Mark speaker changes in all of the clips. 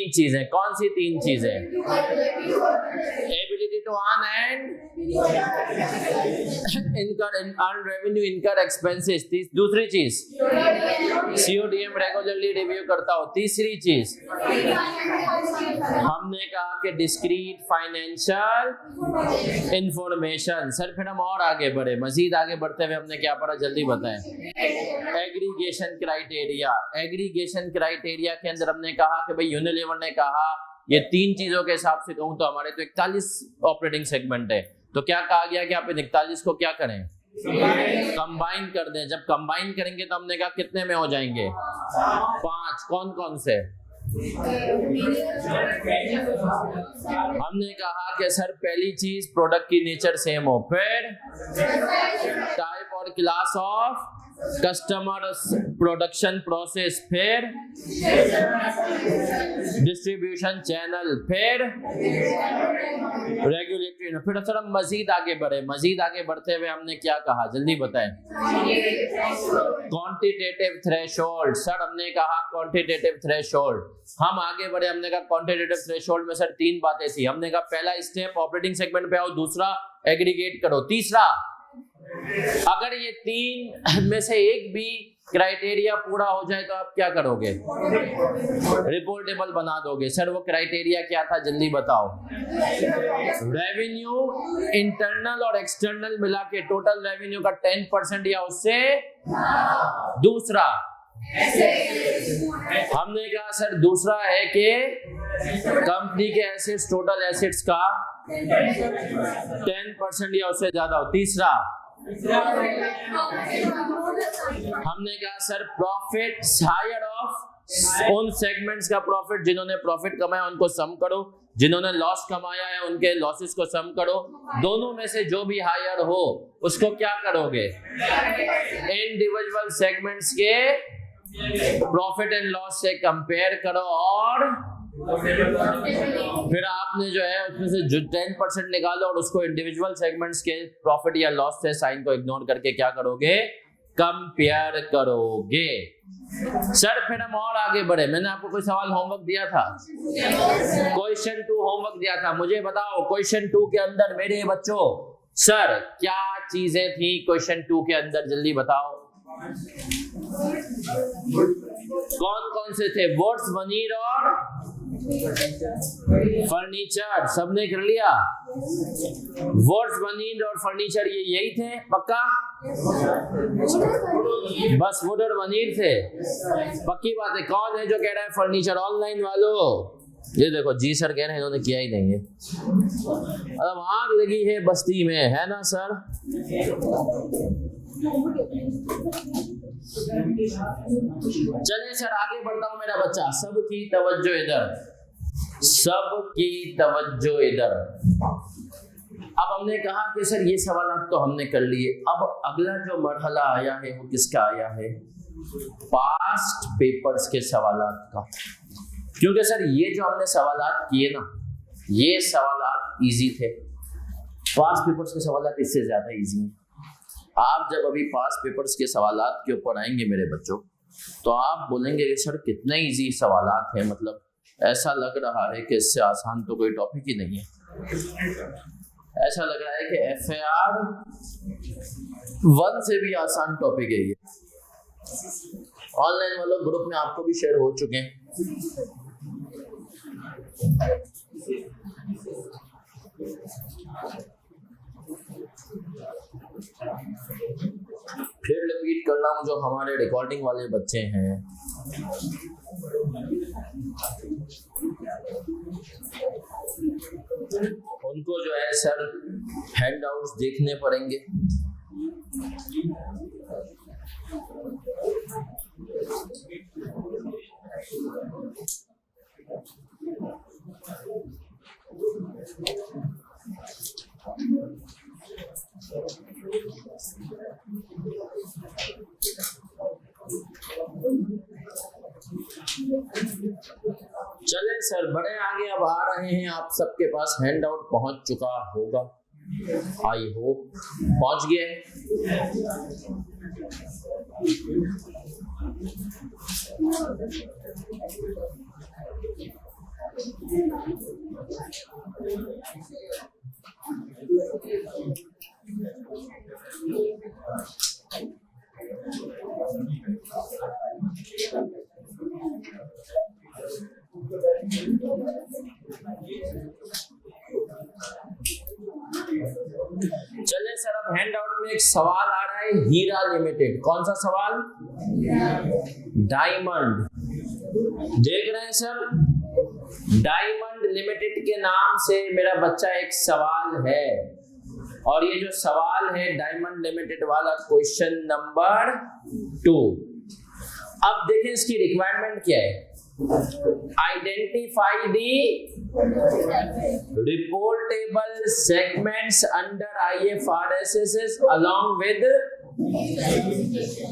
Speaker 1: तीन चीजें, कौन सी तीन चीजें? Ability to earn and earn revenue, incur expenses. दूसरी चीज CODM रेगुलरली रिव्यू करता हो। तीसरी चीज हमने कहा कि डिस्क्रीट फाइनेंशियल इंफॉर्मेशन। सर फिर हम और आगे बढ़े, मजीद आगे बढ़ते हुए हमने क्या पढ़ा, जल्दी बताएं। Aggregation criteria. एग्रीगेशन क्राइटेरिया के अंदर हमने कहा कि भाई यूनिलीवर ने कहा ये तीन चीजों के हिसाब से कहूं तो हमारे तो 41 ऑपरेटिंग सेगमेंट है, तो क्या कहा गया कि आप इन 41 को क्या करें, कंबाइन कर दें। जब कंबाइन करेंगे तो हमने कहा कितने में हो जाएंगे, 5। कौन कौन से? हमने कहा कि सर पहली चीज प्रोडक्ट की नेचर सेम हो, फिर टाइप और class of customer production process, फिर डिस्ट्रीब्यूशन चैनल, फिर रेगुलेटरी। फिर सर हम मजीद आगे बढ़े, मजीद आगे बढ़ते हुए हमने क्या कहा, जल्दी बताएं। Quantitative threshold. सर हमने कहा क्वांटिटेटिव थ्रेशोल्ड। हम आगे बढ़े, हमने कहा क्वांटिटेटिव थ्रेशोल्ड में सर 3 बातें थी। हमने कहा पहला स्टेप ऑपरेटिंग सेगमेंट पे आओ, दूसरा एग्रीगेट करो, तीसरा अगर ये 3 में से एक भी क्राइटेरिया पूरा हो जाए तो आप क्या करोगे, रिपोर्टेबल बना दोगे। सर वो क्राइटेरिया क्या था, जल्दी बताओ। रेवेन्यू इंटरनल और एक्सटर्नल मिला के टोटल रेवेन्यू का 10% या उससे। दूसरा हमने कहा सर दूसरा है कि कंपनी के एसेट्स टोटल एसेट्स का 10% या उससे ज्यादा हो। तीसरा हमने कहा सर प्रॉफिट हायर ऑफ उन सेगमेंट्स का प्रॉफिट जिन्होंने प्रॉफिट कमाया उनको सम करो, जिन्होंने लॉस कमाया है उनके लॉसेस को सम करो। दोनों में से जो भी हायर हो उसको क्या करोगे, इंडिविजुअल सेगमेंट्स के प्रॉफिट एंड लॉस से कंपेयर करो और फिर आपने जो है उसमें से जो 10% निकालो और उसको इंडिविजुअल सेगमेंट्स के प्रॉफिट या लॉस से साइन को इग्नोर करके क्या करोगे, कंपेयर करोगे। सर फिर हम और आगे बढ़े, मैंने आपको कोई सवाल होमवर्क दिया था, क्वेश्चन 2 होमवर्क दिया था। मुझे बताओ क्वेश्चन 2 के अंदर मेरे बच्चों सर क्या चीजें थी क्वेश्चन 2 के अंदर, जल्दी बताओ। कौन कौन से थे, वुड्स, वनीर और फर्नीचर, सबने कर लिया। वुड्स, वनीर और फर्नीचर ये यही थे पक्का, बस वुड और वनीर थे, पक्की बात है। कौन है जो कह रहा है फर्नीचर, ऑनलाइन वालों? ये देखो जी सर कह रहे हैं इन्होंने किया ही नहीं है, अब आग लगी है बस्ती में, है ना सर। चलिए सर आगे बढ़ता हूं मेरा बच्चा, सबकी तवज्जो इधर, सबकी तवज्जो इधर। अब हमने कहा कि सर ये सवाल तो हमने कर लिए, अब अगला जो मरहला आया है वो किसका आया है, पास्ट पेपर्स के सवालात का। क्योंकि सर ये जो हमने सवालात किए ना, ये सवालात इजी थे, पास्ट पेपर्स के सवालात इससे ज्यादा इजी हैं। आप जब अभी पास्ट पेपर्स के सवालात के ऊपर आएंगे मेरे बच्चों तो आप बोलेंगे कि सर कितने इजी सवालात हैं, मतलब ऐसा लग रहा है कि इससे आसान तो कोई टॉपिक ही नहीं है। ऐसा लग रहा है कि FAR 1 से भी आसान टॉपिक है ये। ऑनलाइन वालों ग्रुप में आपको भी शेयर हो चुके हैं। फिर रिपीट कर रहा हूं, जो हमारे रिकॉर्डिंग वाले बच्चे हैं उनको जो है सर हैंडआउट्स देखने पड़ेंगे। चले सर बड़े आगे अब आ रहे हैं, आप सबके पास हैंडआउट पहुंच चुका होगा, आई होप पहुंच गए। चलिए सर, अब हैंड आउट में एक सवाल आ रहा है, हीरा लिमिटेड। कौन सा सवाल? डायमंड। देख रहे हैं सर, डायमंड लिमिटेड के नाम से मेरा बच्चा एक सवाल है, और ये जो सवाल है डायमंड लिमिटेड वाला, क्वेश्चन नंबर 2। अब देखें इसकी रिक्वायरमेंट क्या है। Identify the reportable segments under IFRS along with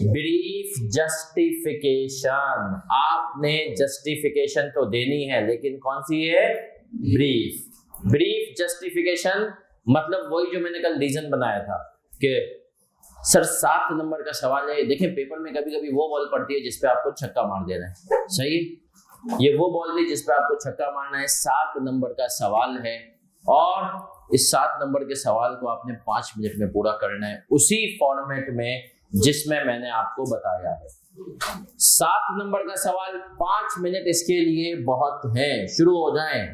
Speaker 1: brief justification. आपने जस्टिफिकेशन तो देनी है, लेकिन कौन सी है? ब्रीफ। ब्रीफ जस्टिफिकेशन मतलब वही जो मैंने कल रीजन बनाया था कि सर 7 नंबर का सवाल है। देखें पेपर में कभी कभी वो बॉल पड़ती है जिसपे आपको छक्का मार देना है, सही? ये वो बॉल थी जिसपे आपको छक्का मारना है। 7 नंबर का सवाल है, और इस 7 नंबर के सवाल को आपने 5 मिनट में पूरा करना है, उसी फॉर्मेट में जिसमें मैंने आपको बताया है। 7 नंबर का सवाल, 5 मिनट इसके लिए बहुत हैं। शुरू हो जाएं।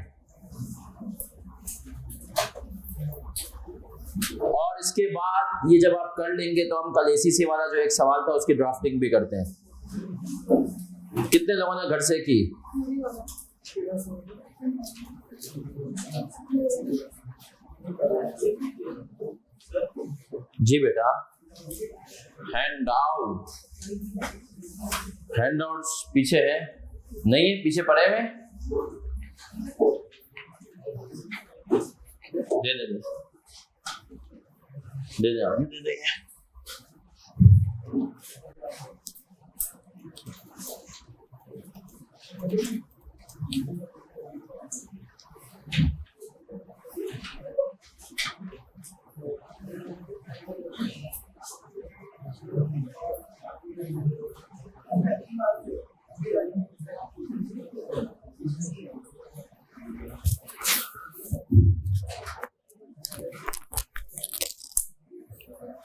Speaker 1: और इसके बाद ये जब आप कर लेंगे तो हम कल ACC वाला जो एक सवाल था उसकी ड्राफ्टिंग भी करते हैं। कितने लोगों ने घर से की? जी बेटा, हैंड आउट। हैंड आउट पीछे है? नहीं है, पीछे पड़े हुए। दे देंगे।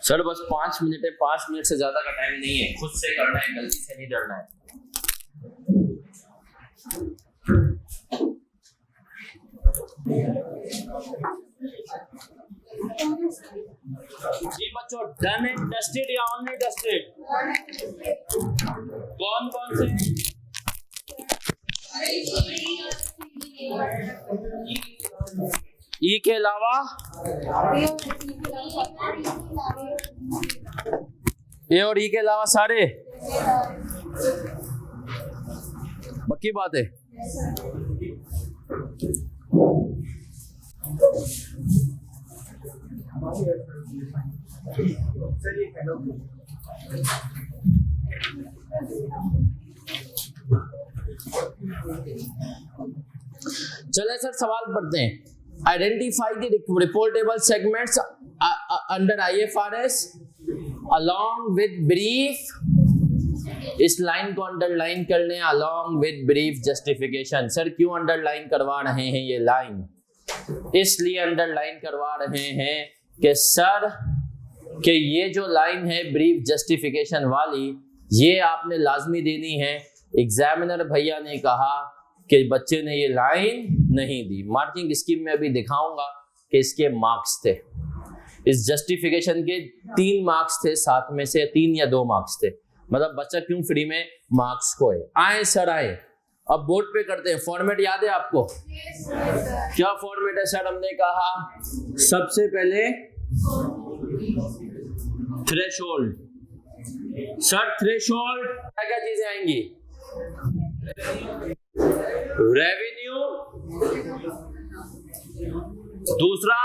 Speaker 1: सर बस 5 मिनट है, 5 मिनट से ज्यादा का टाइम नहीं है। खुद से करना है, गलती से नहीं डरना है। जी बच्चों, डन एंड डस्टेड या ओनली डस्टेड? कौन कौन से? ई के अलावा ए और ई के अलावा सारे? पक्की बात है? चले सर सवाल पढ़ते हैं। Identify the reportable segments under IFRS along with brief। इस लाइन को अंडरलाइन कर लें, along with brief justification। Sir क्यों अंडरलाइन करवा रहे हैं ये लाइन? इसलिए अंडरलाइन करवा रहे हैं कि सर कि ये जो लाइन है ब्रीफ जस्टिफिकेशन वाली, ये आपने लाजमी देनी है। एग्जामिनर भैया ने कहा कि बच्चे ने ये लाइन नहीं दी। मार्किंग स्कीम में अभी दिखाऊंगा कि इसके मार्क्स थे। इस जस्टिफिकेशन के 3 मार्क्स थे, 7 में से 3 या 2 मार्क्स थे। मतलब बच्चा क्यों फ्री में मार्क्स खोए। आए सर आए। अब बोर्ड पे करते हैं। फॉर्मेट याद है आपको? क्या फॉर्मेट है सर? हमने कहा सबसे पहले थ्रेशोल्ड। सर थ्रेशोल्ड क्या चीजें आएंगी? रेवेन्यू, दूसरा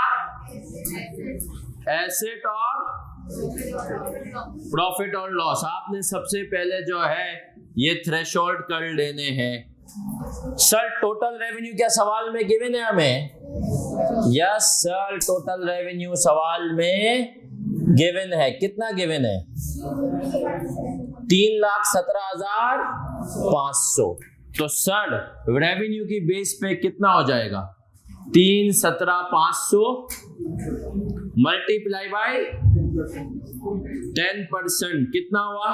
Speaker 1: एसेट और प्रॉफिट और लॉस। आपने सबसे पहले जो है ये थ्रेशोल्ड कर लेने हैं। सर टोटल रेवेन्यू क्या सवाल में गिवन है हमें? यस सर, टोटल रेवेन्यू सवाल में गिवन है। कितना गिवन है? 3,17,500। तो सर रेवेन्यू की बेस पे कितना हो जाएगा? 3,17,500 मल्टीप्लाई बाय 10%। कितना हुआ?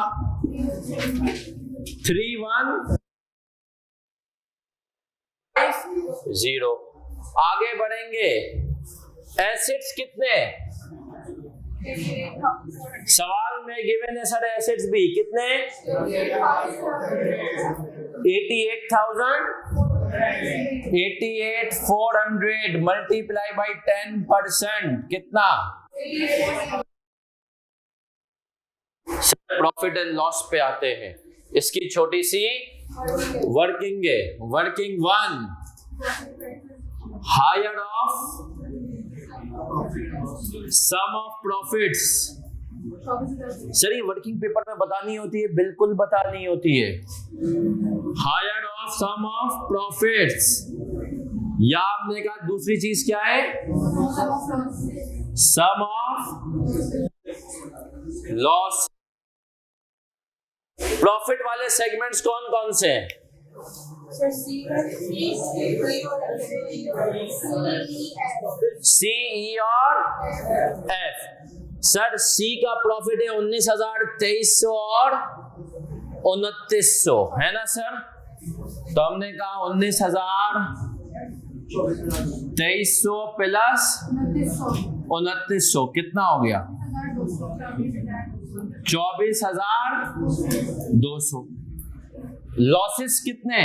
Speaker 1: 3,1,5 0। आगे बढ़ेंगे, एसेट्स कितने, सवाल में गिवन है सर एसेट्स भी कितने, 88,400 मल्टीप्लाई बाई 10% कितना, प्रॉफिट एंड लॉस पे आते हैं। इसकी छोटी सी वर्किंग है, working 1 higher of sum of profits. Sir ये वर्किंग पेपर में बतानी होती है, बिल्कुल बतानी होती है। Higher of sum of profits, या आपने कहा दूसरी चीज क्या है, सम ऑफ लॉस। प्रॉफिट वाले सेगमेंट्स कौन कौन से हैं, सी, ई और एफ। सर सी का प्रॉफिट है 19,2300 और 2900, है ना सर। तो हमने कहा 19,2300 प्लस 2900 कितना हो गया, 24,200। लॉसेस कितने,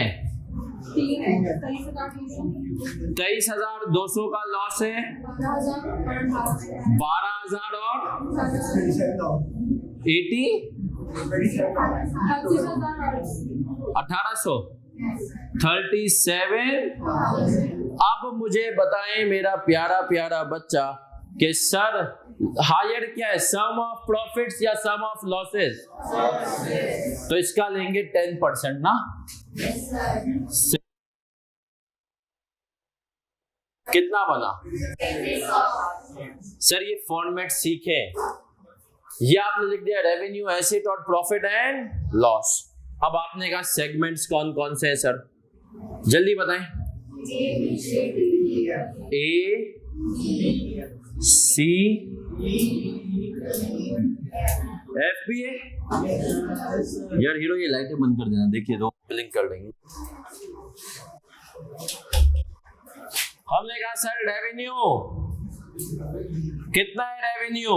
Speaker 1: 23,200 का लॉस है, 12,000 और 80 1800 37। अब मुझे बताएं मेरा प्यारा प्यारा बच्चा कि सर हायर क्या है, सम ऑफ प्रॉफिट्स या सम ऑफ लॉसेस, तो इसका लेंगे 10% ना। कितना बना सर, ये फॉर्मेट सीखे, ये आपने लिख दिया रेवेन्यू, एसेट और प्रॉफिट एंड लॉस। अब आपने कहा सेगमेंट्स कौन कौन से हैं सर, जल्दी बताएं। ए, सी, एफ भी है यार। हीरो ये लाइटें बंद कर देना, देखिए दो ब्लिंक कर देंगे। हमने कहा सर रेवेन्यू कितना है, रेवेन्यू,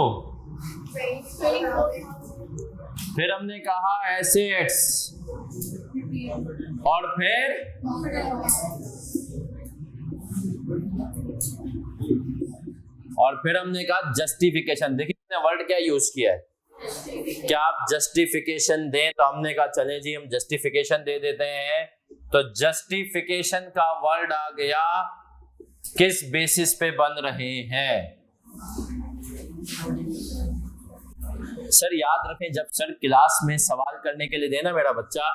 Speaker 1: फिर हमने कहा एसेट्स, और फिर हमने कहा जस्टिफिकेशन। देखिए वर्ड क्या यूज किया है, क्या आप जस्टिफिकेशन दें, तो हमने कहा चले जी हम जस्टिफिकेशन दे देते हैं। तो जस्टिफिकेशन का वर्ड आ गया किस बेसिस पे बन रहे हैं। सर याद रखें, जब सर क्लास में सवाल करने के लिए देना मेरा बच्चा,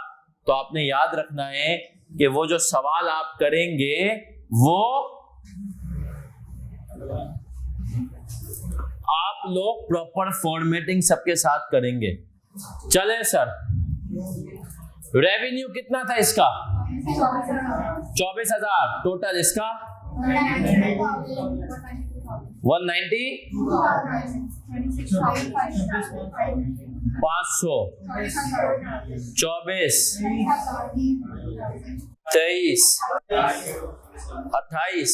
Speaker 1: तो आपने याद रखना है कि वो जो सवाल आप करेंगे वो आप लोग प्रॉपर फॉर्मेटिंग सबके साथ करेंगे। चले सर, रेवेन्यू कितना था इसका, 24,000 टोटल, इसका 190, 500, 24, 23, 28।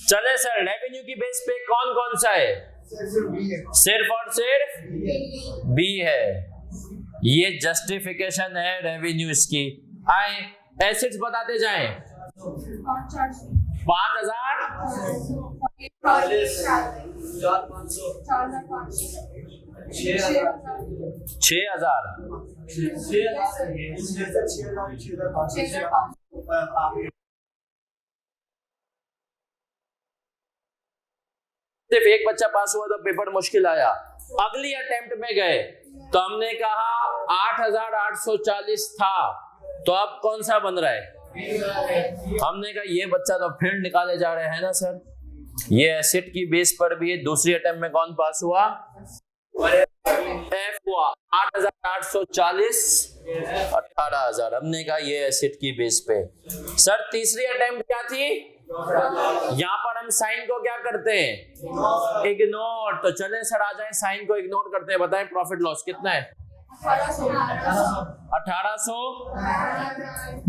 Speaker 1: चले सर, रेवेन्यू की बेस पे कौन कौन सा है, सिर्फ और सिर्फ बी है। ये जस्टिफिकेशन है रेवेन्यू इसकी। आए एसेट्स बताते जाएं, 5,000, 6,000, सिर्फ एक बच्चा पास हुआ तो पेपर मुश्किल आया। अगली अटेम्प्ट में गए तो हमने कहा 8,840 था, तो अब कौन सा बन रहा है, हमने कहा ये बच्चा तो फिर निकाले जा रहे हैं ना सर। ये एसेट की बेस पर भी दूसरी अटेम्प्ट में कौन पास हुआ, एफ हुआ। 8,840, 18,000। हमने कहा ये एसेट की बेस पे। सर तीसरी अटेम्प्ट क्या थी, यहाँ पर हम साइन को क्या करते हैं, इग्नोर। तो चले सर आ जाए, साइन को इग्नोर करते हैं। बताएं प्रॉफिट लॉस कितना है, 1800,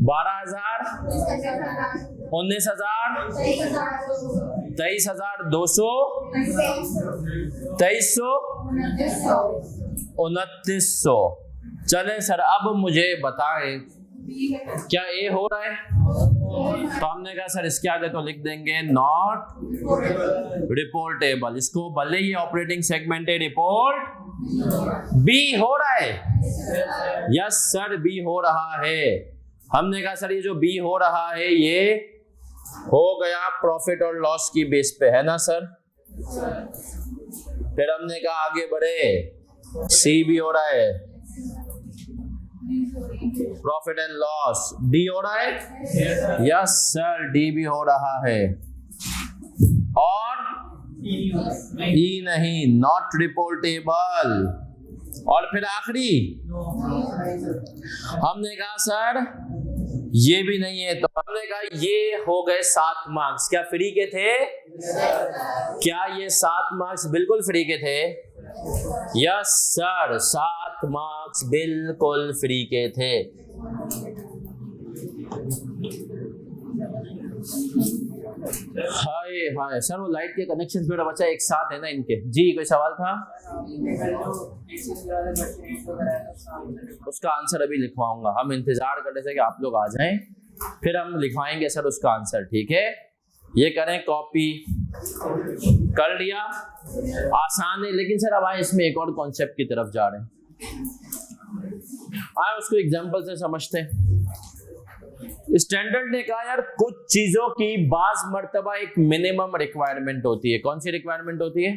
Speaker 1: 12,000, 19,000, 23,200, 2300, 2900। चले सर, अब मुझे बताएं क्या ए हो रहा है? तो हमने कहा सर इसके आगे तो लिख देंगे नॉट रिपोर्टेबल। इसको भले ही ऑपरेटिंग सेगमेंट है रिपोर्ट बी हो रहा है। यस सर, बी हो रहा है। हमने कहा सर ये जो बी हो रहा है ये हो गया प्रॉफिट और लॉस की बेस पे, है ना सर? फिर हमने कहा आगे बढ़े, सी भी हो रहा है, प्रॉफिट एंड लॉस डी हो रहा है। यस सर, डी भी हो रहा है। और ई नहीं, नॉट रिपोर्टेबल। और फिर आखिरी हमने कहा सर ये भी नहीं है, तो हमने कहा ये हो गए 7 मार्क्स। क्या फ्री के थे? क्या ये 7 मार्क्स बिल्कुल फ्री के थे? यस सर, 7 मार्क्स बिल्कुल फ्री के थे। हाय हाय सर, वो लाइट के कनेक्शंस मेरा बच्चा एक साथ है ना इनके। जी कोई सवाल था? उसका आंसर अभी लिखवाऊंगा। हम इंतजार कर रहे थे कि आप लोग आ जाएं, फिर हम लिखवाएंगे सर उसका आंसर। ठीक है, ये करें, कॉपी कर लिया, आसान है। लेकिन सर अब आए इसमें एक और कॉन्सेप्ट की तरफ जा रहे हैं, आए उसको एग्जांपल से समझते हैं। स्टैंडर्ड ने कहा यार कुछ चीजों की बाज मर्तबा एक मिनिमम रिक्वायरमेंट होती है। कौन सी रिक्वायरमेंट होती है?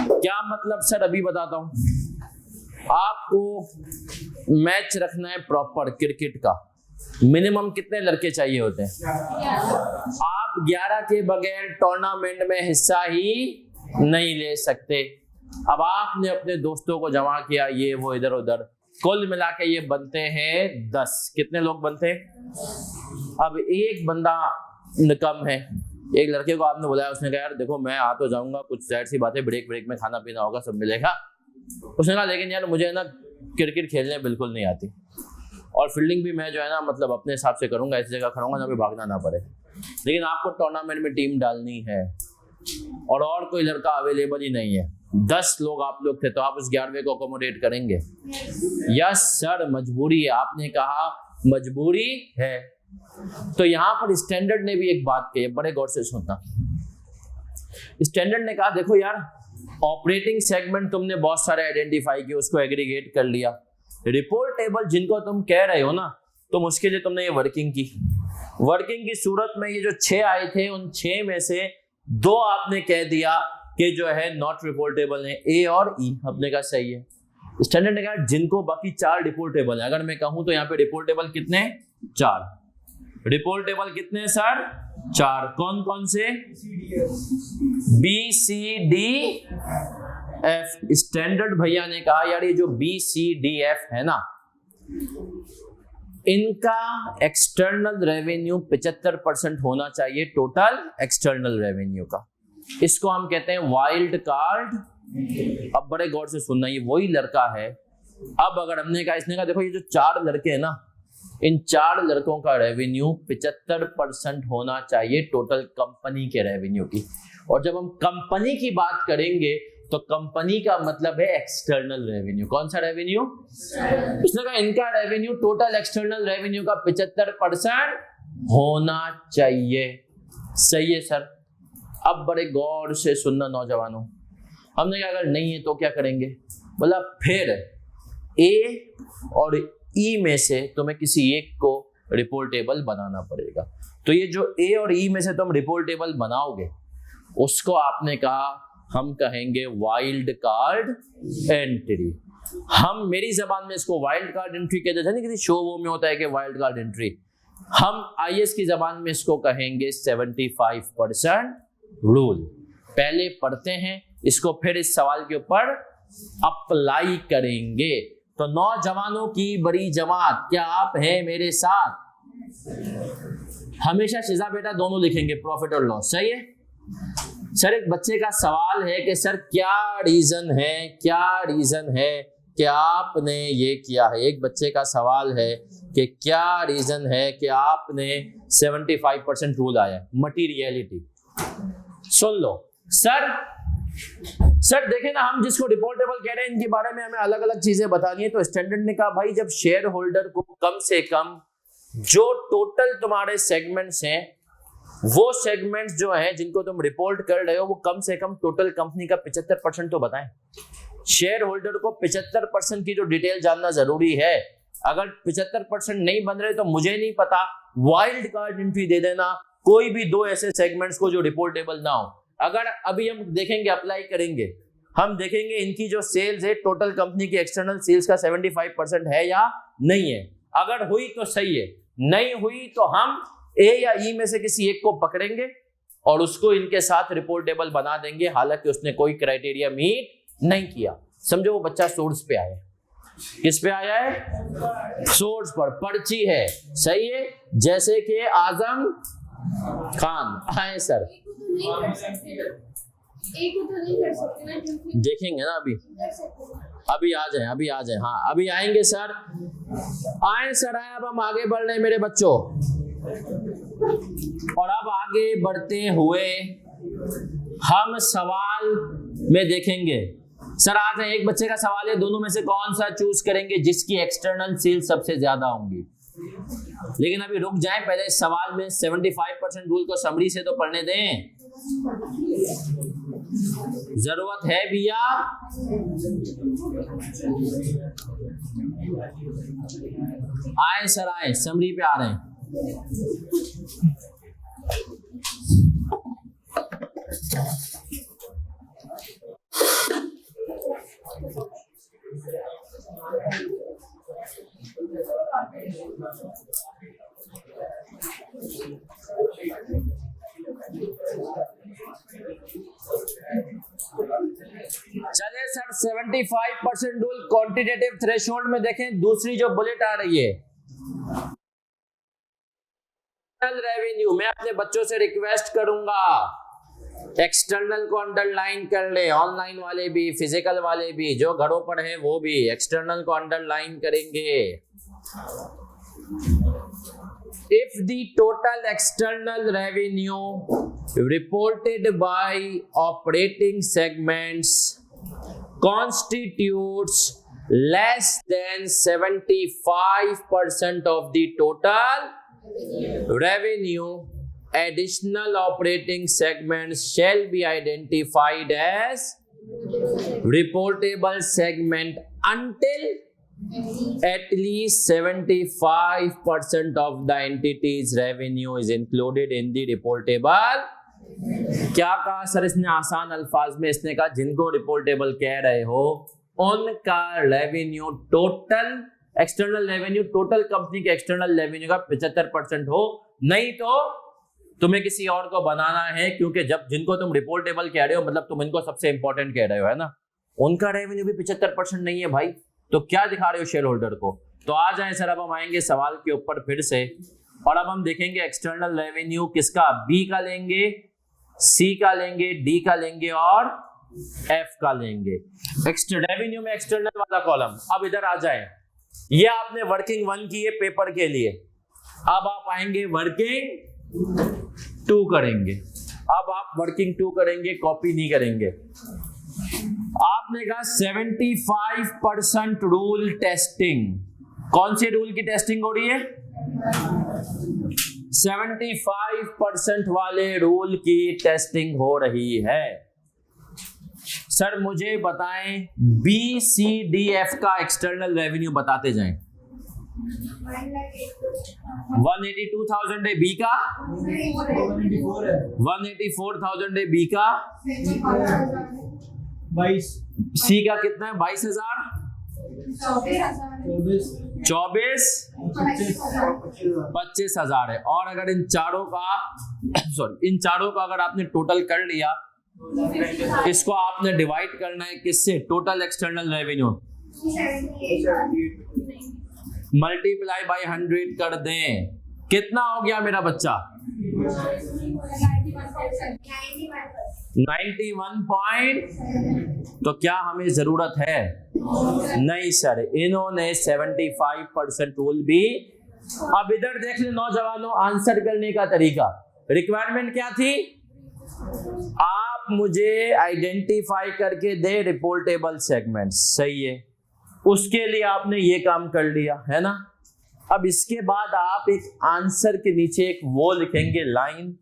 Speaker 1: क्या मतलब सर? अभी बताता हूं। आपको मैच रखना है प्रॉपर क्रिकेट का, मिनिमम कितने लड़के चाहिए होते हैं? आप 11 के बगैर टूर्नामेंट में हिस्सा ही नहीं ले सकते। अब आपने अपने दोस्तों को जमा किया, ये वो इधर उधर, कुल मिला के ये बनते हैं 10। कितने लोग बनते हैं? अब एक बंदा कम है, एक लड़के को आपने बुलाया, उसने कहा यार देखो मैं आ तो जाऊंगा, कुछ जाहिर सी बात है ब्रेक में खाना पीना होगा, सब मिलेगा। उसने कहा लेकिन यार मुझे ना क्रिकेट खेलने बिल्कुल नहीं आती, और फील्डिंग भी मैं जो है ना मतलब अपने हिसाब से करूंगा, ऐसी जगह खड़ूंगा जहाँ पे भागना ना पड़े। लेकिन आपको टूर्नामेंट में टीम डालनी है और कोई लड़का अवेलेबल ही नहीं है, 10 लोग आप लोग थे, तो आप उस 11वें को अकोमोडेट करेंगे? यस सर, मजबूरी है। आपने कहा मजबूरी है। तो यहां पर स्टैंडर्ड ने भी एक बात कही, बड़े गौर से सुनना। स्टैंडर्ड ने कहा देखो यार, ऑपरेटिंग सेगमेंट तुमने बहुत सारे आइडेंटिफाई किए, उसको एग्रीगेट कर लिया। रिपोर्ट टेबल जिनको तुम कह रहे हो ना, तुम उसके लिए तुमने ये वर्किंग की सूरत में ये जो 6 आए थे, उन 6 में से 2 आपने कह दिया कि जो है नॉट रिपोर्टेबल है, ए और ई। आपने कहा सही है। स्टैंडर्ड ने कहा जिनको बाकी 4 रिपोर्टेबल है, अगर मैं कहूं तो यहाँ पे रिपोर्टेबल कितने? 4। रिपोर्टेबल कितने सर? 4। कौन कौन से? B C D F. Standard भैया ने कहा यार ये जो बी सी डी एफ है ना, इनका एक्सटर्नल रेवेन्यू 75% होना चाहिए टोटल एक्सटर्नल रेवेन्यू का। इसको हम कहते हैं वाइल्ड कार्ड। अब बड़े गौर से सुनना, ये वही लड़का है। अब अगर हमने कहा, इसने कहा देखो ये जो 4 लड़के हैं ना, इन 4 लड़कों का रेवेन्यू 75% होना चाहिए टोटल कंपनी के रेवेन्यू की। और जब हम कंपनी की बात करेंगे तो कंपनी का मतलब है एक्सटर्नल रेवेन्यू। कौन सा रेवेन्यू? उसने कहा इनका रेवेन्यू टोटल एक्सटर्नल रेवेन्यू का 75% होना चाहिए। सही है सर। अब बड़े गौर से सुनना नौजवानों, हमने कहा अगर नहीं है तो क्या करेंगे? बोला फिर ए और ई में से तुम्हें किसी एक को रिपोर्टेबल बनाना पड़ेगा। तो ये जो ए और ई में से तुम रिपोर्टेबल बनाओगे, उसको आपने कहा हम कहेंगे वाइल्ड कार्ड एंट्री। हम मेरी जबान में इसको वाइल्ड कार्ड एंट्री कहते थे ना, किसी शो वो में होता है कि वाइल्ड कार्ड एंट्री। हम आईएएस की जबान में इसको कहेंगे 75% रूल। पहले पढ़ते हैं इसको, फिर इस सवाल के ऊपर अप्लाई करेंगे। तो नौजवानों की बड़ी जमात, क्या आप हैं मेरे साथ? हमेशा शिजा बेटा दोनों लिखेंगे, प्रॉफिट और लॉस। सही है सर। एक बच्चे का सवाल है कि सर क्या रीजन है कि आपने ये किया है। एक बच्चे का सवाल है कि क्या रीजन है कि आपने 75% रूल आया है। मटीरियलिटी सुन लो सर देखें ना, हम जिसको रिपोर्टेबल कह रहे हैं इनके बारे में हमें अलग अलग चीजें बतानी है। तो स्टैंडर्ड ने कहा भाई जब शेयर होल्डर को कम से कम जो टोटल तुम्हारे सेगमेंट्स हैं वो सेगमेंट्स जो हैं जिनको तुम रिपोर्ट कर रहे हो वो कम से कम टोटल कंपनी का 75% तो बताएं। शेयर होल्डर को 75% की जो डिटेल जानना जरूरी है। अगर 75% नहीं बन रहे तो मुझे नहीं पता, वाइल्ड कार्ड एंट्री दे देना कोई भी दो ऐसे सेगमेंट्स को जो रिपोर्टेबल ना हो। अगर अभी हम देखेंगे, अप्लाई करेंगे, हम देखेंगे इनकी जो सेल्स है टोटल कंपनी की एक्सटर्नल सेल्स का 75% है या नहीं है। अगर हुई तो सही है, नहीं हुई तो हम ए या ई में से किसी एक को पकड़ेंगे और उसको इनके साथ रिपोर्टेबल बना देंगे, हालांकि उसने कोई क्राइटेरिया मीट नहीं किया। समझो वो बच्चा सोर्स पे आया है। किस पे आया है? सोर्स पर। पर्ची है, सही है, जैसे कि आजम खान आए सर। देखेंगे ना अभी आ जाए। हाँ अभी आएंगे सर, आए सर आए। अब हम आगे बढ़ रहे हैं मेरे बच्चों, और अब आगे बढ़ते हुए हम सवाल में देखेंगे। सर आज एक बच्चे का सवाल है, दोनों में से कौन सा चूज करेंगे जिसकी एक्सटर्नल सेल सबसे ज्यादा होंगी। लेकिन अभी रुक जाएं, पहले इस सवाल में 75% रूल को समरी से तो पढ़ने दें। जरूरत है भैया? आए सर आए, समरी पे आ रहे हैं। चलिए सर 75% रूल क्वांटिटेटिव थ्रेशोल्ड में देखें, दूसरी जो बुलेट आ रही है रेवेन्यू। मैं अपने बच्चों से रिक्वेस्ट करूंगा एक्सटर्नल को अंडरलाइन कर ले, ऑनलाइन वाले भी, फिजिकल वाले भी, जो घरों पर हैं वो भी एक्सटर्नल को अंडरलाइन करेंगे। If the total external revenue reported by operating segments constitutes less than 75% of the total revenue, additional operating segments shall be identified as reportable segment until at least 75% of the entity's revenue is included in the reportable। क्या कहा sir इसने आसान अल्फाज में? इसने कहा जिनको reportable कह रहे हो उनका revenue total external revenue total company के एक्सटर्नल रेवेन्यू का 75% हो, नहीं तो तुम्हें किसी और को बनाना है, क्योंकि जब जिनको तुम रिपोर्टेबल कह रहे हो मतलब तुम इनको सबसे इंपॉर्टेंट कह रहे हो, है ना। उनका रेवेन्यू भी 75% नहीं है भाई, तो क्या दिखा रहे हो शेयर होल्डर को। तो आ जाए सर, अब हम आएंगे सवाल के ऊपर फिर से, और अब हम देखेंगे एक्सटर्नल रेवेन्यू किसका, बी का लेंगे, सी का लेंगे, डी का लेंगे और एफ का लेंगे। रेवेन्यू में एक्सटर्नल वाला कॉलम। अब इधर आ जाए, ये आपने वर्किंग 1 की है पेपर के लिए, अब आप आएंगे वर्किंग 2 करेंगे। अब आप वर्किंग 2 करेंगे, कॉपी नहीं करेंगे। आपने कहा 75% रूल टेस्टिंग। कौन से रूल की टेस्टिंग हो रही है? 75% वाले रूल की टेस्टिंग हो रही है। सर मुझे बताएं बी सी डी एफ का एक्सटर्नल रेवेन्यू बताते जाएं। 182,000 है बी का, 184,000 है बी का, 22 सी का कितना है? 22,000, 24, 25,000 है। और अगर इन चारों का इन चारों का अगर आपने टोटल कर लिया, इसको आपने डिवाइड करना है किससे? Total external revenue multiply by 100 कर दें, कितना हो गया मेरा बच्चा? 91 पॉइंट। तो क्या हमें जरूरत है? नहीं सर, इन्होंने 75% रूल भी। अब इधर देख ले नौजवानों, आंसर करने का तरीका। रिक्वायरमेंट क्या थी? आप मुझे आइडेंटिफाई करके दे रिपोर्टेबल सेगमेंट, सही है। उसके लिए आपने ये काम कर लिया है ना। अब इसके बाद आप एक आंसर के नीचे एक वो लिखेंगे लाइन,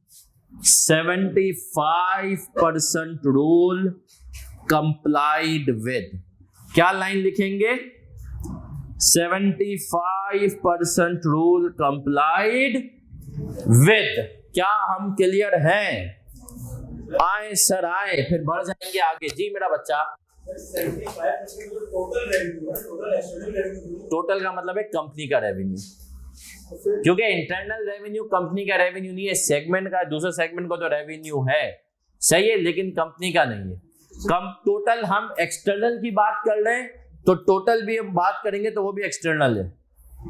Speaker 1: 75% रूल कंप्लाइड विद। क्या लाइन लिखेंगे? 75% रूल कंप्लाइड विद। क्या हम क्लियर हैं? आए सर आए, फिर बढ़ जाएंगे आगे। जी मेरा बच्चा, टोटल का मतलब है कंपनी का रेवेन्यू, क्योंकि इंटरनल रेवेन्यू कंपनी का रेवेन्यू नहीं है, सेगमेंट का। दूसरे सेगमेंट को तो रेवेन्यू है, सही है, लेकिन कंपनी का नहीं है। कम टोटल हम एक्सटर्नल की बात कर रहे हैं, तो टोटल भी हम बात करेंगे तो वो भी एक्सटर्नल है।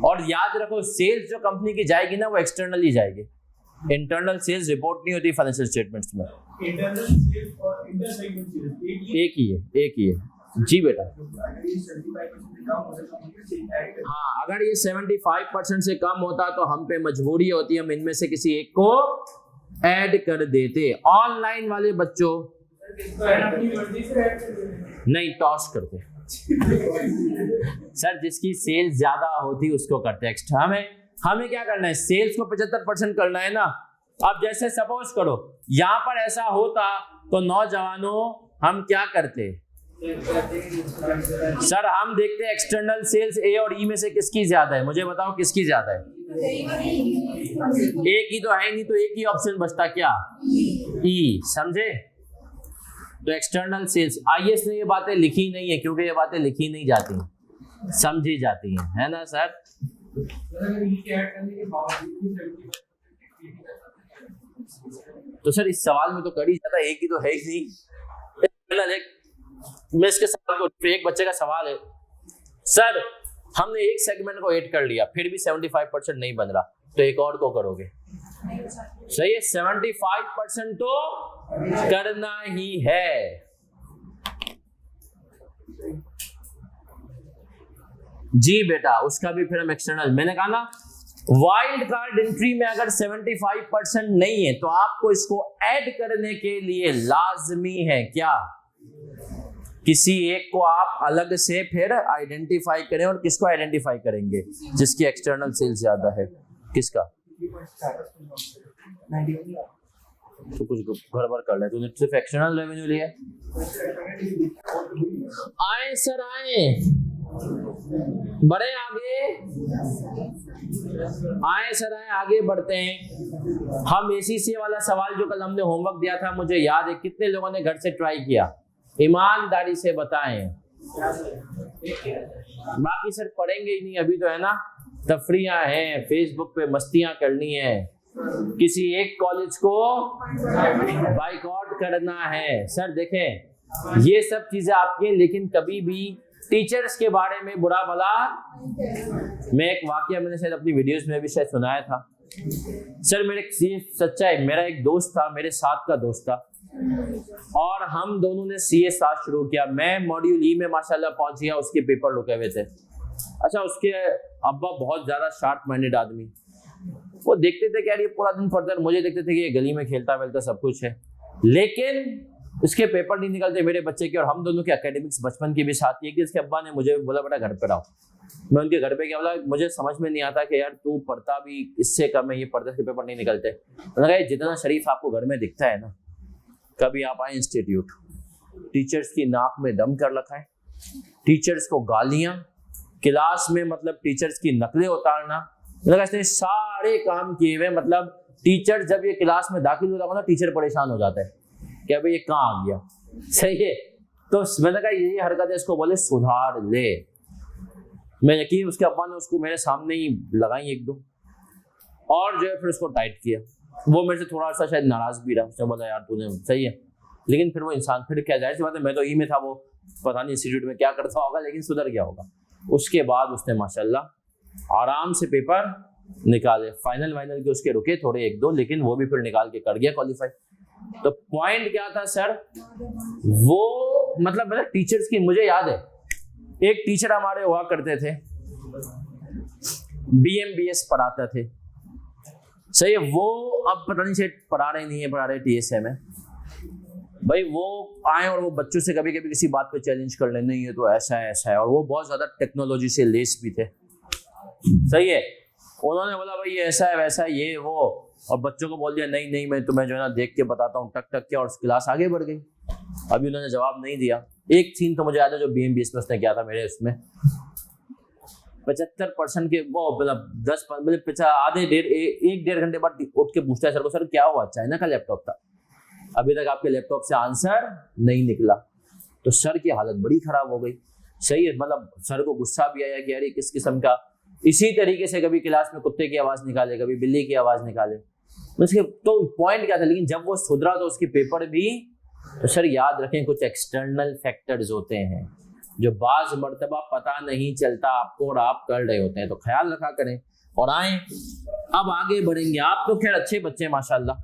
Speaker 1: और याद रखो, सेल्स जो कंपनी की जाएगी ना, वो एक्सटर्नल ही जाएगी। इंटरनल सेल्स रिपोर्ट नहीं होती फाइनेंशियल स्टेटमेंट्स में। इंटरनल सेल्स और इंटर सेगमेंट सेल्स एक ही है। जी बेटा, हाँ, अगर ये 75% से कम होता तो हम पे मजबूरी होती, हम इनमें से किसी एक को ऐड कर देते। ऑनलाइन वाले बच्चों नहीं, टॉस करते सर, जिसकी सेल्स ज्यादा होती उसको करते एक्स्ट्रा। हमें क्या करना है? सेल्स को 75% करना है ना। अब जैसे सपोज करो यहां पर ऐसा होता तो नौजवानों हम क्या करते? सर हम देखते एक्सटर्नल सेल्स ए और ई में से किसकी ज्यादा है। मुझे बताओ किसकी ज्यादा है? ए की तो है नहीं, तो एक ही ऑप्शन बचता, क्या? ई। समझे? तो एक्सटर्नल सेल्स, आईएएस ने ये बातें लिखी नहीं है, क्योंकि ये बातें लिखी नहीं जाती, समझी जाती हैं, है ना सर? तो सर इस सवाल में तो कर ही जाता, एक ही तो है ही नहीं। मैं इसके सवाल को, एक बच्चे का सवाल है, सर हमने एक सेगमेंट को ऐड कर लिया फिर भी 75% नहीं बन रहा, तो एक और को करोगे, सही है? 75% तो करना ही है। जी बेटा, उसका भी फिर हम एक्सटर्नल, मैंने कहा ना वाइल्ड कार्ड एंट्री में अगर 75% नहीं है तो आपको इसको ऐड करने के लिए लाजमी है क्या? किसी एक को आप अलग से फिर आइडेंटिफाई करें। और किसको आइडेंटिफाई करेंगे? जिसकी एक्सटर्नल सेल्स ज्यादा है। किसका? तो कुछ गड़बड़ कर रहा है, तूने सिर्फ एक्सटर्नल रेवेन्यू लिया। आए सर आए, बढ़े आगे, आए सर आए, आगे बढ़ते हैं। हम एसीसी वाला सवाल जो कल हमने होमवर्क दिया था, मुझे याद है, कितने लोगों ने घर से ट्राई किया? ईमानदारी से बताएं। बाकी सर पढ़ेंगे ही नहीं अभी, तो है ना, तफरियां हैं, फेसबुक पे मस्तियां करनी है, किसी एक कॉलेज को बाइकआउट करना है। सर देखें ये सब चीजें आपके, लेकिन कभी भी टीचर्स के बारे में बुरा भला, मैं एक वाकया मैंने शायद अपनी वीडियोस में भी शायद सुनाया था। सर मेरे सच्चा है, मेरा एक दोस्त था, मेरे साथ का दोस्त था, और हम दोनों ने सीए साथ शुरू किया। मैं मॉड्यूल ई में माशाल्लाह पहुंच गया, उसके पेपर रुके हुए थे। अच्छा, उसके अब्बा बहुत ज्यादा शार्प माइंडेड आदमी, वो देखते थे कि यार ये पूरा दिन पढ़ता है, मुझे देखते थे कि ये गली में खेलता वेलता सब कुछ है, लेकिन उसके पेपर नहीं निकलते मेरे बच्चे के। और हम दोनों के एकेडमिक्स बचपन की भी साथी है कि उसके अब्बा ने मुझे बोला बेटा घर पे आओ। मैं उनके घर पे गया, बोला मुझे समझ में नहीं आता कि यार तू पढ़ता भी इससे कम है, ये पढ़ते के पेपर नहीं निकलते। मैंने कहा जितना शरीफ आपको घर में दिखता है ना, कभी आप आए इंस्टीट्यूट, टीचर्स की नाक में दम कर रखा है, टीचर्स को गालियां, क्लास में मतलब टीचर्स की नकलें उतारना, मतलब ऐसे सारे काम किए हुए। मतलब टीचर जब ये क्लास में दाखिल होता है ना, टीचर परेशान हो जाता है कि अभी ये कहाँ आ गया, सही है। तो मैंने कहा ये हरकत है, इसको बोले सुधार ले। मैं यकीन उसके अब्बा ने उसको मेरे सामने ही लगाई एक दो, और जो है फिर उसको टाइट किया। वो मेरे से थोड़ा सा शायद नाराज भी रहा, उसने बोला यार तूने सही है, लेकिन फिर वो इंसान, फिर क्या जाहिर सी बात है, मैं तो ई में था, वो पता नहीं इंस्टीट्यूट में क्या करता होगा, लेकिन सुधर गया होगा। उसके बाद उसने माशाल्लाह आराम से पेपर निकाले, फाइनल के उसके रुके थोड़े एक दो, लेकिन वो भी फिर निकाल के कर गया क्वालिफाई। तो पॉइंट क्या था सर, वो मतलब टीचर्स की, मुझे याद है एक टीचर हमारे हुआ करते थे, BMBS पढ़ाते थे, सही है, वो अब पता नहीं शायद पढ़ा रहे नहीं है, पढ़ा रहे TSA में। भाई वो आए और वो बच्चों से कभी कभी किसी बात पे चैलेंज कर लें, नहीं ये तो ऐसा है ऐसा है, और वो बहुत ज्यादा टेक्नोलॉजी से लेस भी थे, सही है। उन्होंने बोला भाई ये ऐसा है वैसा है ये वो, और बच्चों को बोल दिया नहीं नहीं मैं तुम्हें जो है ना देख के बताता हूँ, टक टक के, और क्लास आगे बढ़ गई। अभी उन्होंने जवाब नहीं दिया। एक सीन तो मुझे याद है जो BMBS में उसने किया था मेरे, उसमें 75% के वो मतलब 10 मतलब आधे एक डेढ़ घंटे बाद उठ के पूछता है सर को, सर क्या हुआ, चाइना का लैपटॉप था, अभी तक आपके लैपटॉप से आंसर नहीं निकला। तो सर की हालत बड़ी खराब हो गई, सही है, मतलब सर को गुस्सा भी आया कि अरे किस किस्म का, इसी तरीके से कभी क्लास में कुत्ते की आवाज निकाले, कभी बिल्ली की आवाज निकाले, उसके तो पॉइंट क्या था। लेकिन जब वो सुधरा तो उसकी पेपर भी, तो सर याद रखें कुछ एक्सटर्नल फैक्टर्स होते हैं जो बाज मर्तबा पता नहीं चलता आपको और आप कर रहे होते हैं, तो ख्याल रखा करें और आए। अब आगे बढ़ेंगे, आप तो खैर अच्छे बच्चे माशाल्लाह,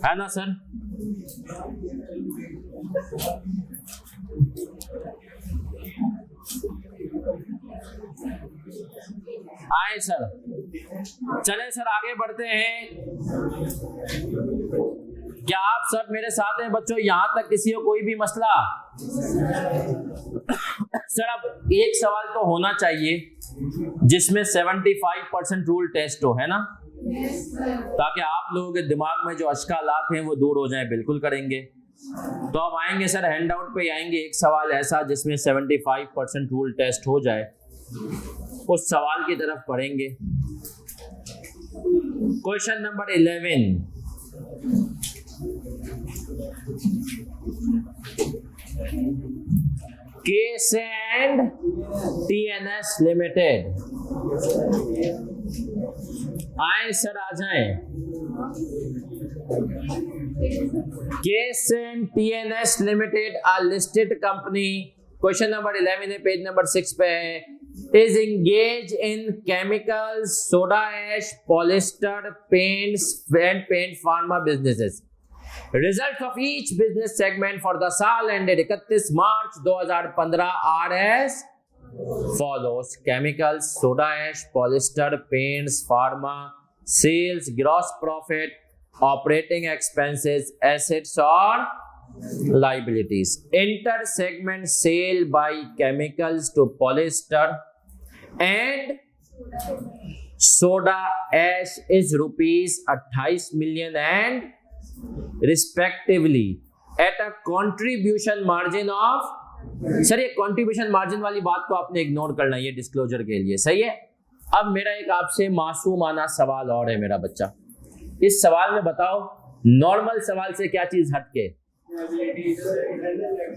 Speaker 1: है ना सर। आए सर, चले सर आगे बढ़ते हैं। क्या आप सब मेरे साथ हैं बच्चों, यहां तक किसी को कोई भी मसला? सर अब एक सवाल तो होना चाहिए जिसमें 75% रूल टेस्ट हो, है ना, ताकि आप लोगों के दिमाग में जो अश्कालात हैं वो दूर हो जाएं। बिल्कुल करेंगे। तो अब आएंगे सर हैंड आउट पे आएंगे, एक सवाल ऐसा जिसमें 75% रूल टेस्ट हो जाए, उस सवाल की तरफ पढ़ेंगे। Question number 11, case and TNS limited. आए सर आ जाएं। Case and TNS limited are listed company. Question number 11 है, पेज नंबर 6 पे है। Is engaged in chemicals, soda ash, polyester, paints and paint pharma businesses. Results of each business segment for the साल ended 31 March 2015 are as follows. Chemicals, soda ash, polyester, paints, pharma, sales, gross profit, operating expenses, assets or liabilities. Inter segment sale by chemicals to polyester and soda ash is rupees 28 million and respectively at a contribution margin of, sir ये contribution margin वाली बात को आपने ignore करना है, ये disclosure के लिए, सही है। अब मेरा एक आपसे मासूमाना सवाल और है मेरा बच्चा, इस सवाल में बताओ नॉर्मल सवाल से क्या चीज हटके?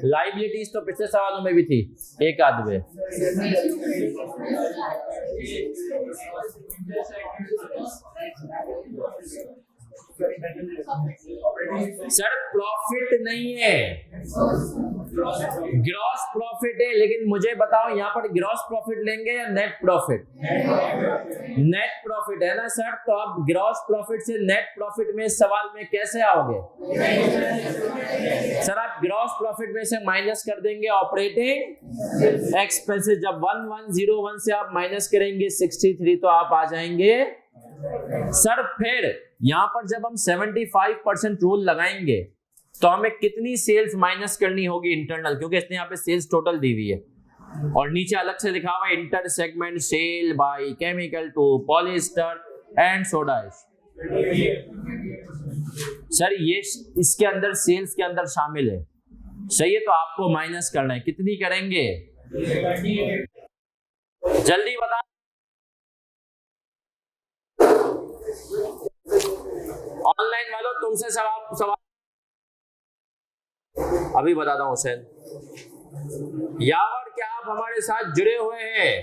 Speaker 1: लाइबिलिटीज तो पिछले सवालों में भी थी, एक आध में। सर प्रॉफिट नहीं है, ग्रॉस प्रॉफिट है। लेकिन मुझे बताओ यहाँ पर ग्रॉस प्रॉफिट लेंगे या नेट प्रॉफिट? नेट प्रॉफिट है ना सर। तो आप ग्रॉस प्रॉफिट से नेट प्रॉफिट में सवाल में कैसे आओगे? सर आप ग्रॉस प्रॉफिट में से माइनस कर देंगे ऑपरेटिंग एक्सपेंसेस। जब 1101 से आप माइनस करेंगे 63, तो आप आ जाएंगे सर। फिर यहां पर जब हम 75% रूल लगाएंगे तो हमें कितनी सेल्स माइनस करनी होगी इंटरनल, क्योंकि इसने यहाँ पे सेल्स टोटल दी हुई है और नीचे अलग से लिखा हुआ है inter segment sale by chemical to polyester and soda ash. Sir ये इसके अंदर सेल्स के अंदर शामिल है, सही है। तो आपको माइनस करना है, कितनी करेंगे? जल्दी बता। ऑनलाइन वालों तुमसे सवाल अभी बताता हूं हुसैन। यावर क्या आप हमारे साथ जुड़े हुए हैं?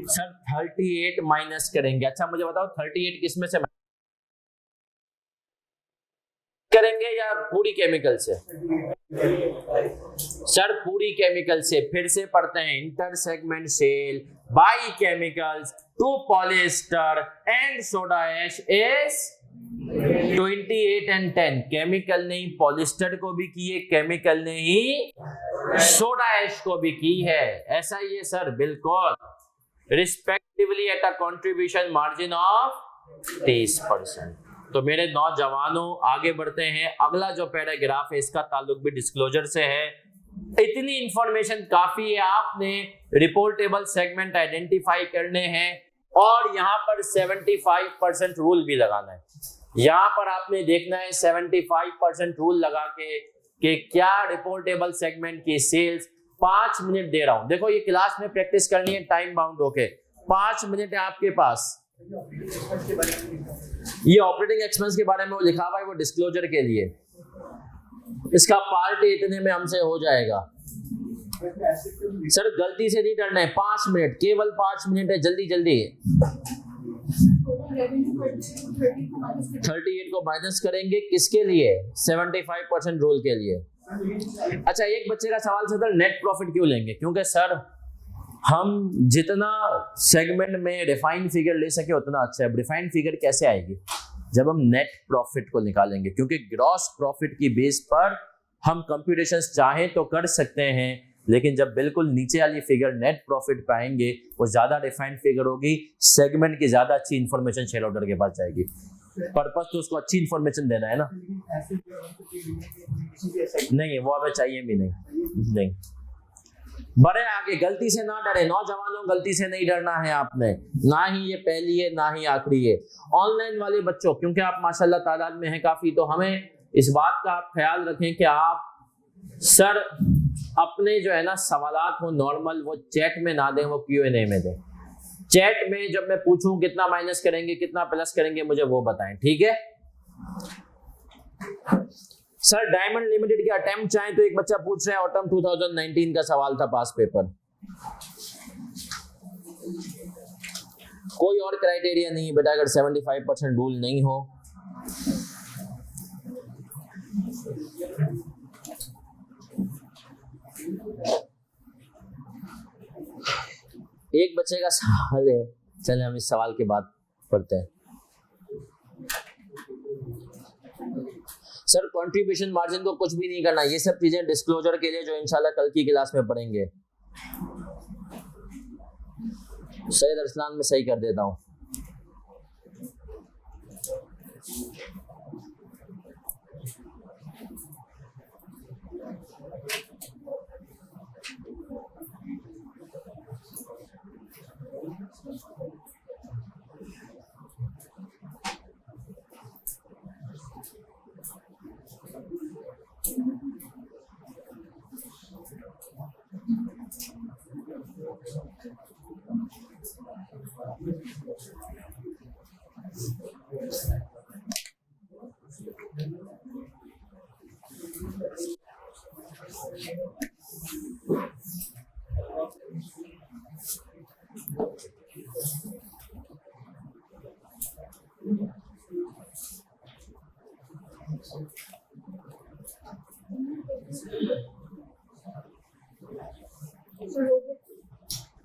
Speaker 1: सर 38 माइनस करेंगे। अच्छा मुझे बताओ 38 किसमें से? करेंगे या पूरी केमिकल से? सर पूरी केमिकल से। फिर से पढ़ते हैं, inter segment sale by chemicals to polyester and soda ash is 28 and 10। Chemical ने ही पॉलिएस्टर को भी की है, केमिकल ने ही सोडा ऐश को भी की है। ऐसा ही है सर, बिल्कुल। Respectively at a contribution margin of 23%। तो मेरे नौजवानों आगे बढ़ते हैं। अगला जो पैराग्राफ है इसका ताल्लुक भी डिस्क्लोजर से है। इतनी इंफॉर्मेशन काफी है। आपने रिपोर्टेबल सेगमेंट आइडेंटिफाई करने हैं और यहाँ पर 75% रूल भी लगाना है। यहाँ पर आपने देखना है 75% रूल लगा के कि क्या रिपोर्टेबल सेगमेंट की सेल्स। 5 मिनट दे रहा हूं, देखो ये क्लास में प्रैक्टिस करनी है टाइम बाउंड होके। 5 मिनट है आपके पास। ये ऑपरेटिंग एक्सपेंस के बारे में वो लिखा हुआ है, वो डिस्क्लोजर के लिए। इसका पार्ट इतने में हमसे हो जाएगा। सर गलती से नहीं करना है, 5 मिनट, केवल 5 मिनट है, जल्दी जल्दी। 38 को माइनस करेंगे किसके लिए? 75% रूल के लिए। अच्छा, एक बच्चे का सवाल सर नेट प्रॉफिट क्यों लेंगे? क्योंकि सर हम जितना सेगमेंट में रिफाइंड फिगर ले सके उतना अच्छा है। रिफाइंड फिगर कैसे आएगी? जब हम नेट प्रॉफिट को निकालेंगे, क्योंकि ग्रॉस प्रॉफिट की बेस पर हम कंप्यूटेशंस चाहें तो कर सकते हैं, लेकिन जब बिल्कुल नीचे वाली फिगर नेट प्रॉफिट पाएंगे वो ज्यादा रिफाइंड फिगर होगी, सेगमेंट की ज्यादा अच्छी इंफॉर्मेशन शेयर होल्डर के पास जाएगी। पर्पस तो उसको अच्छी इंफॉर्मेशन देना है ना। नहीं, वो हमें चाहिए भी नहीं। बड़े आगे, गलती से ना डरे नौजवानों, गलती से नहीं डरना है आपने। ना ही ये पहली है ना ही आखिरी है। ऑनलाइन वाले बच्चों, क्योंकि आप माशाल्लाह तादाद में हैं काफी, तो हमें इस बात का आप ख्याल रखें कि आप सर अपने जो है ना सवालात हो नॉर्मल वो चैट में ना दें, वो Q&A में दें। चैट में जब मैं पूछूं कितना माइनस करेंगे कितना प्लस करेंगे मुझे वो बताएं, ठीक है। सर डायमंड लिमिटेड के अटेम्प्ट चाहें तो एक बच्चा पूछ रहा है, ऑटम 2019 का सवाल था पास पेपर। कोई और क्राइटेरिया नहीं है बेटा, अगर 75% रूल नहीं हो। एक बच्चे का सवाल है, चले हम इस सवाल के बाद पढ़ते हैं। सर कंट्रीब्यूशन मार्जिन को कुछ भी नहीं करना, ये सब चीजें डिस्क्लोजर के लिए जो इंशाल्लाह कल की क्लास में पढ़ेंगे। सैयद अरसलान में सही कर देता हूं।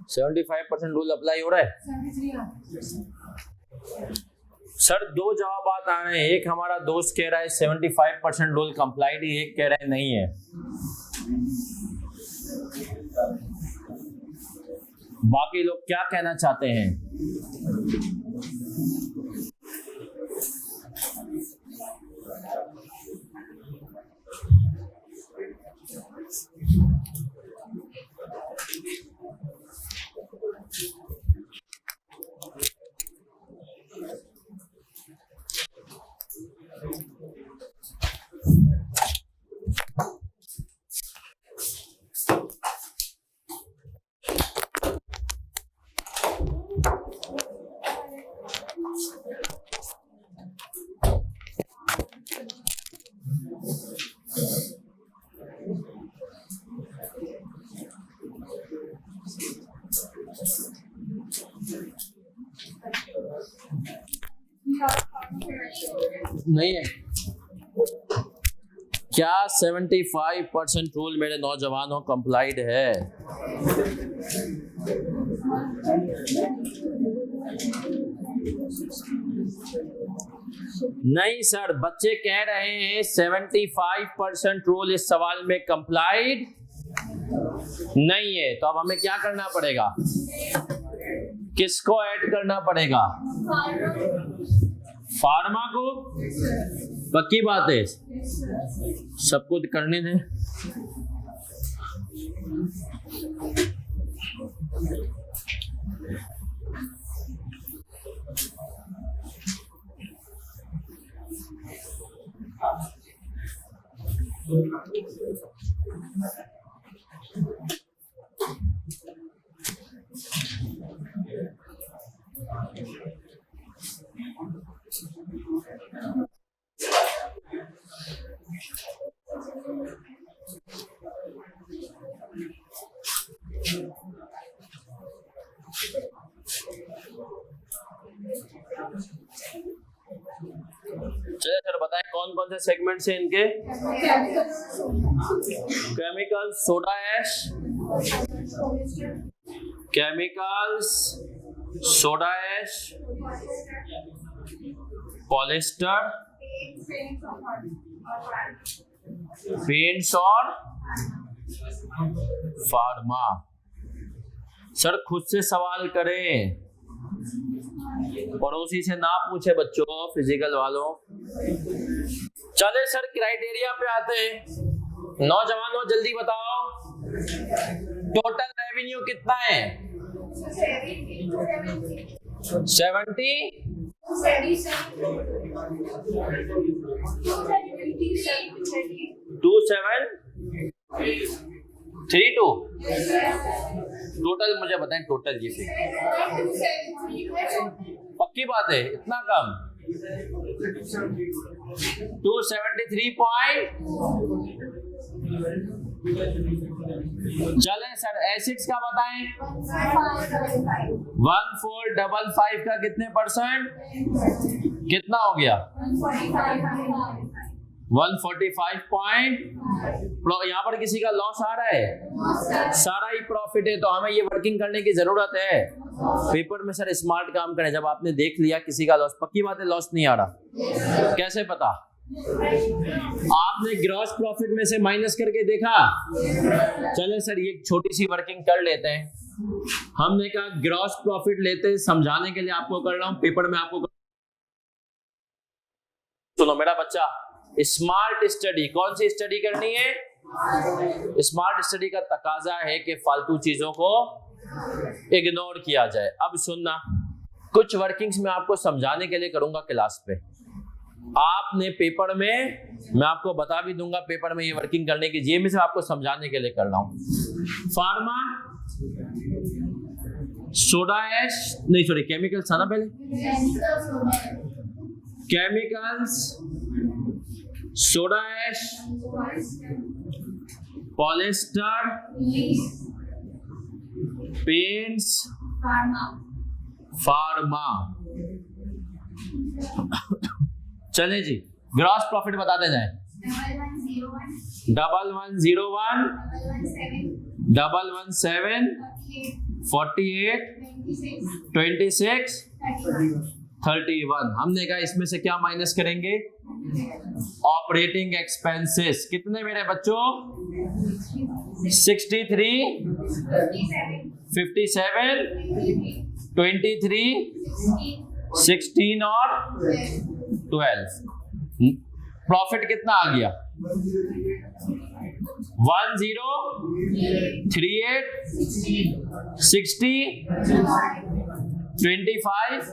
Speaker 2: सर
Speaker 1: 75% रूल अप्लाई हो रहा है। सर दो जवाब आ रहे हैं, एक हमारा दोस्त कह रहा है 75% रूल कंप्लाइड ही, एक कह रहे हैं नहीं है। बाकी लोग क्या कहना चाहते हैं? नहीं है। क्या 75% रूल मेरे नौजवानों कंप्लाइड है? नहीं सर, बच्चे कह रहे हैं 75% रूल इस सवाल में कंप्लाइड नहीं है। तो अब हमें क्या करना पड़ेगा? किसको ऐड करना पड़ेगा? फार्मा को। पक्की बात है, सबको करने दें। चलिए सर बताएं कौन कौन से सेगमेंट से इनके? Chemical soda ash, chemicals soda ash, polyester, paints और फार्मा। सर खुद से सवाल करें, पड़ोसी से ना पूछे बच्चों, फिजिकल वालों। चले सर क्राइटेरिया पे आते हैं। नौजवानों जल्दी बताओ, टोटल रेवेन्यू कितना है? 2732। टोटल मुझे बताएं, टोटल ये पक्की बात है, इतना कम? 273 चलें सर एसिड्स का बताएं। 1455 का कितने परसेंट? कितना हो गया? 145 यहाँ पर किसी का लॉस आ रहा है? सारा ही प्रॉफिट है। तो हमें ये वर्किंग करने की जरूरत है। पेपर में सर स्मार्ट काम करें। जब आपने देख लिया किसी का लॉस, पक्की बात है लॉस नहीं आ रहा, कैसे पता? आपने ग्रॉस प्रॉफिट में से माइनस करके देखा। चले सर ये छोटी सी वर्किंग कर लेते हैं। हमने कहा ग्रॉस प्रॉफिट लेते हैं, समझाने के लिए आपको कर रहा हूं, पेपर में आपको। सुनो मेरा बच्चा, स्मार्ट स्टडी कौन सी स्टडी करनी है? स्मार्ट स्टडी का तकाजा है कि फालतू चीजों को इग्नोर किया जाए। अब सुनना, कुछ वर्किंग्स मैं आपको समझाने के लिए करूंगा क्लास पे। आपने पेपर में, मैं आपको बता भी दूंगा पेपर में ये वर्किंग करने की, ये मैं सिर्फ आपको समझाने के लिए कर रहा हूं। फार्मा सोडा ऐश, नहीं सॉरी केमिकल्स था ना पहले, chemicals soda ash, polyester, paints, pharma. चले जी ग्रॉस प्रॉफिट बताते जाएं। 1101, 117, 48, 26, 31। हमने कहा इसमें से क्या माइनस करेंगे? Operating expenses. कितने मेरे बच्चों? 63, 57, 23, 16 और 12। प्रॉफिट कितना आ गया? 1038, 60, 25,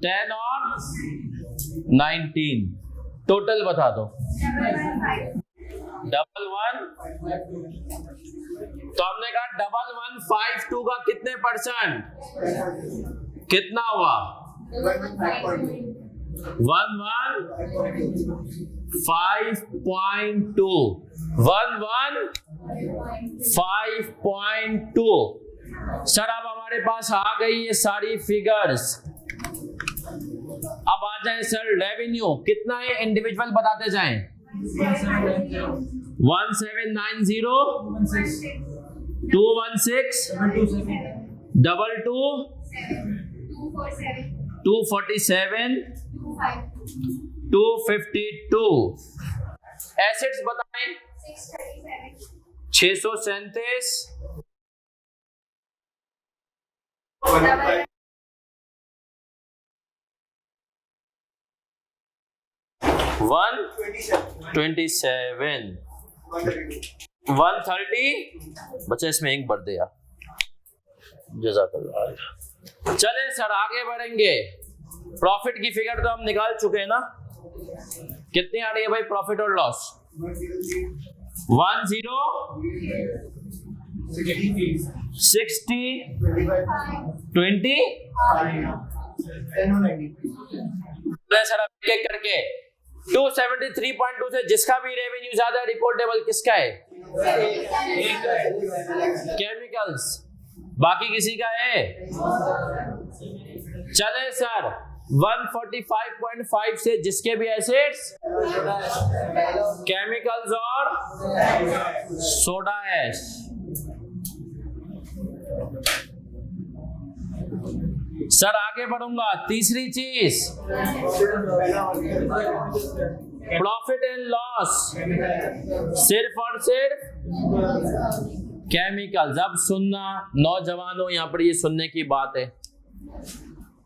Speaker 1: 10 और 19। टोटल बता दो। 11, तो हमने कहा 1152 का कितने परसेंट? कितना हुआ? 11.5.2। 11.5.2। सर अब हमारे पास आ गई ये सारी फिगर्स। अब आ जाए सर रेवेन्यू कितना है, इंडिविजुअल बताते जाएं। 1790 216 22 247 252। एसेट्स बताएं। 637 127 130। बच्चा इसमें एक बढ़ दे यार, जज़ाकल्लाह। चले सर आगे बढ़ेंगे। प्रॉफिट की फिगर तो हम निकाल चुके हैं ना, कितनी आ रही है भाई प्रॉफिट और लॉस? 60 20। सर अब एक करके 273.2 से जिसका भी रेवेन्यू ज्यादा है रिपोर्टेबल किसका है? केमिकल्स। बाकी किसी का है? चले सर 145.5 से जिसके भी एसेट्स केमिकल्स और सोडा ऐश। सर आगे बढ़ूंगा। तीसरी चीज प्रॉफिट एंड लॉस, सिर्फ और सिर्फ केमिकल्स। अब सुनना नौजवानों, यहां पर ये सुनने की बात है।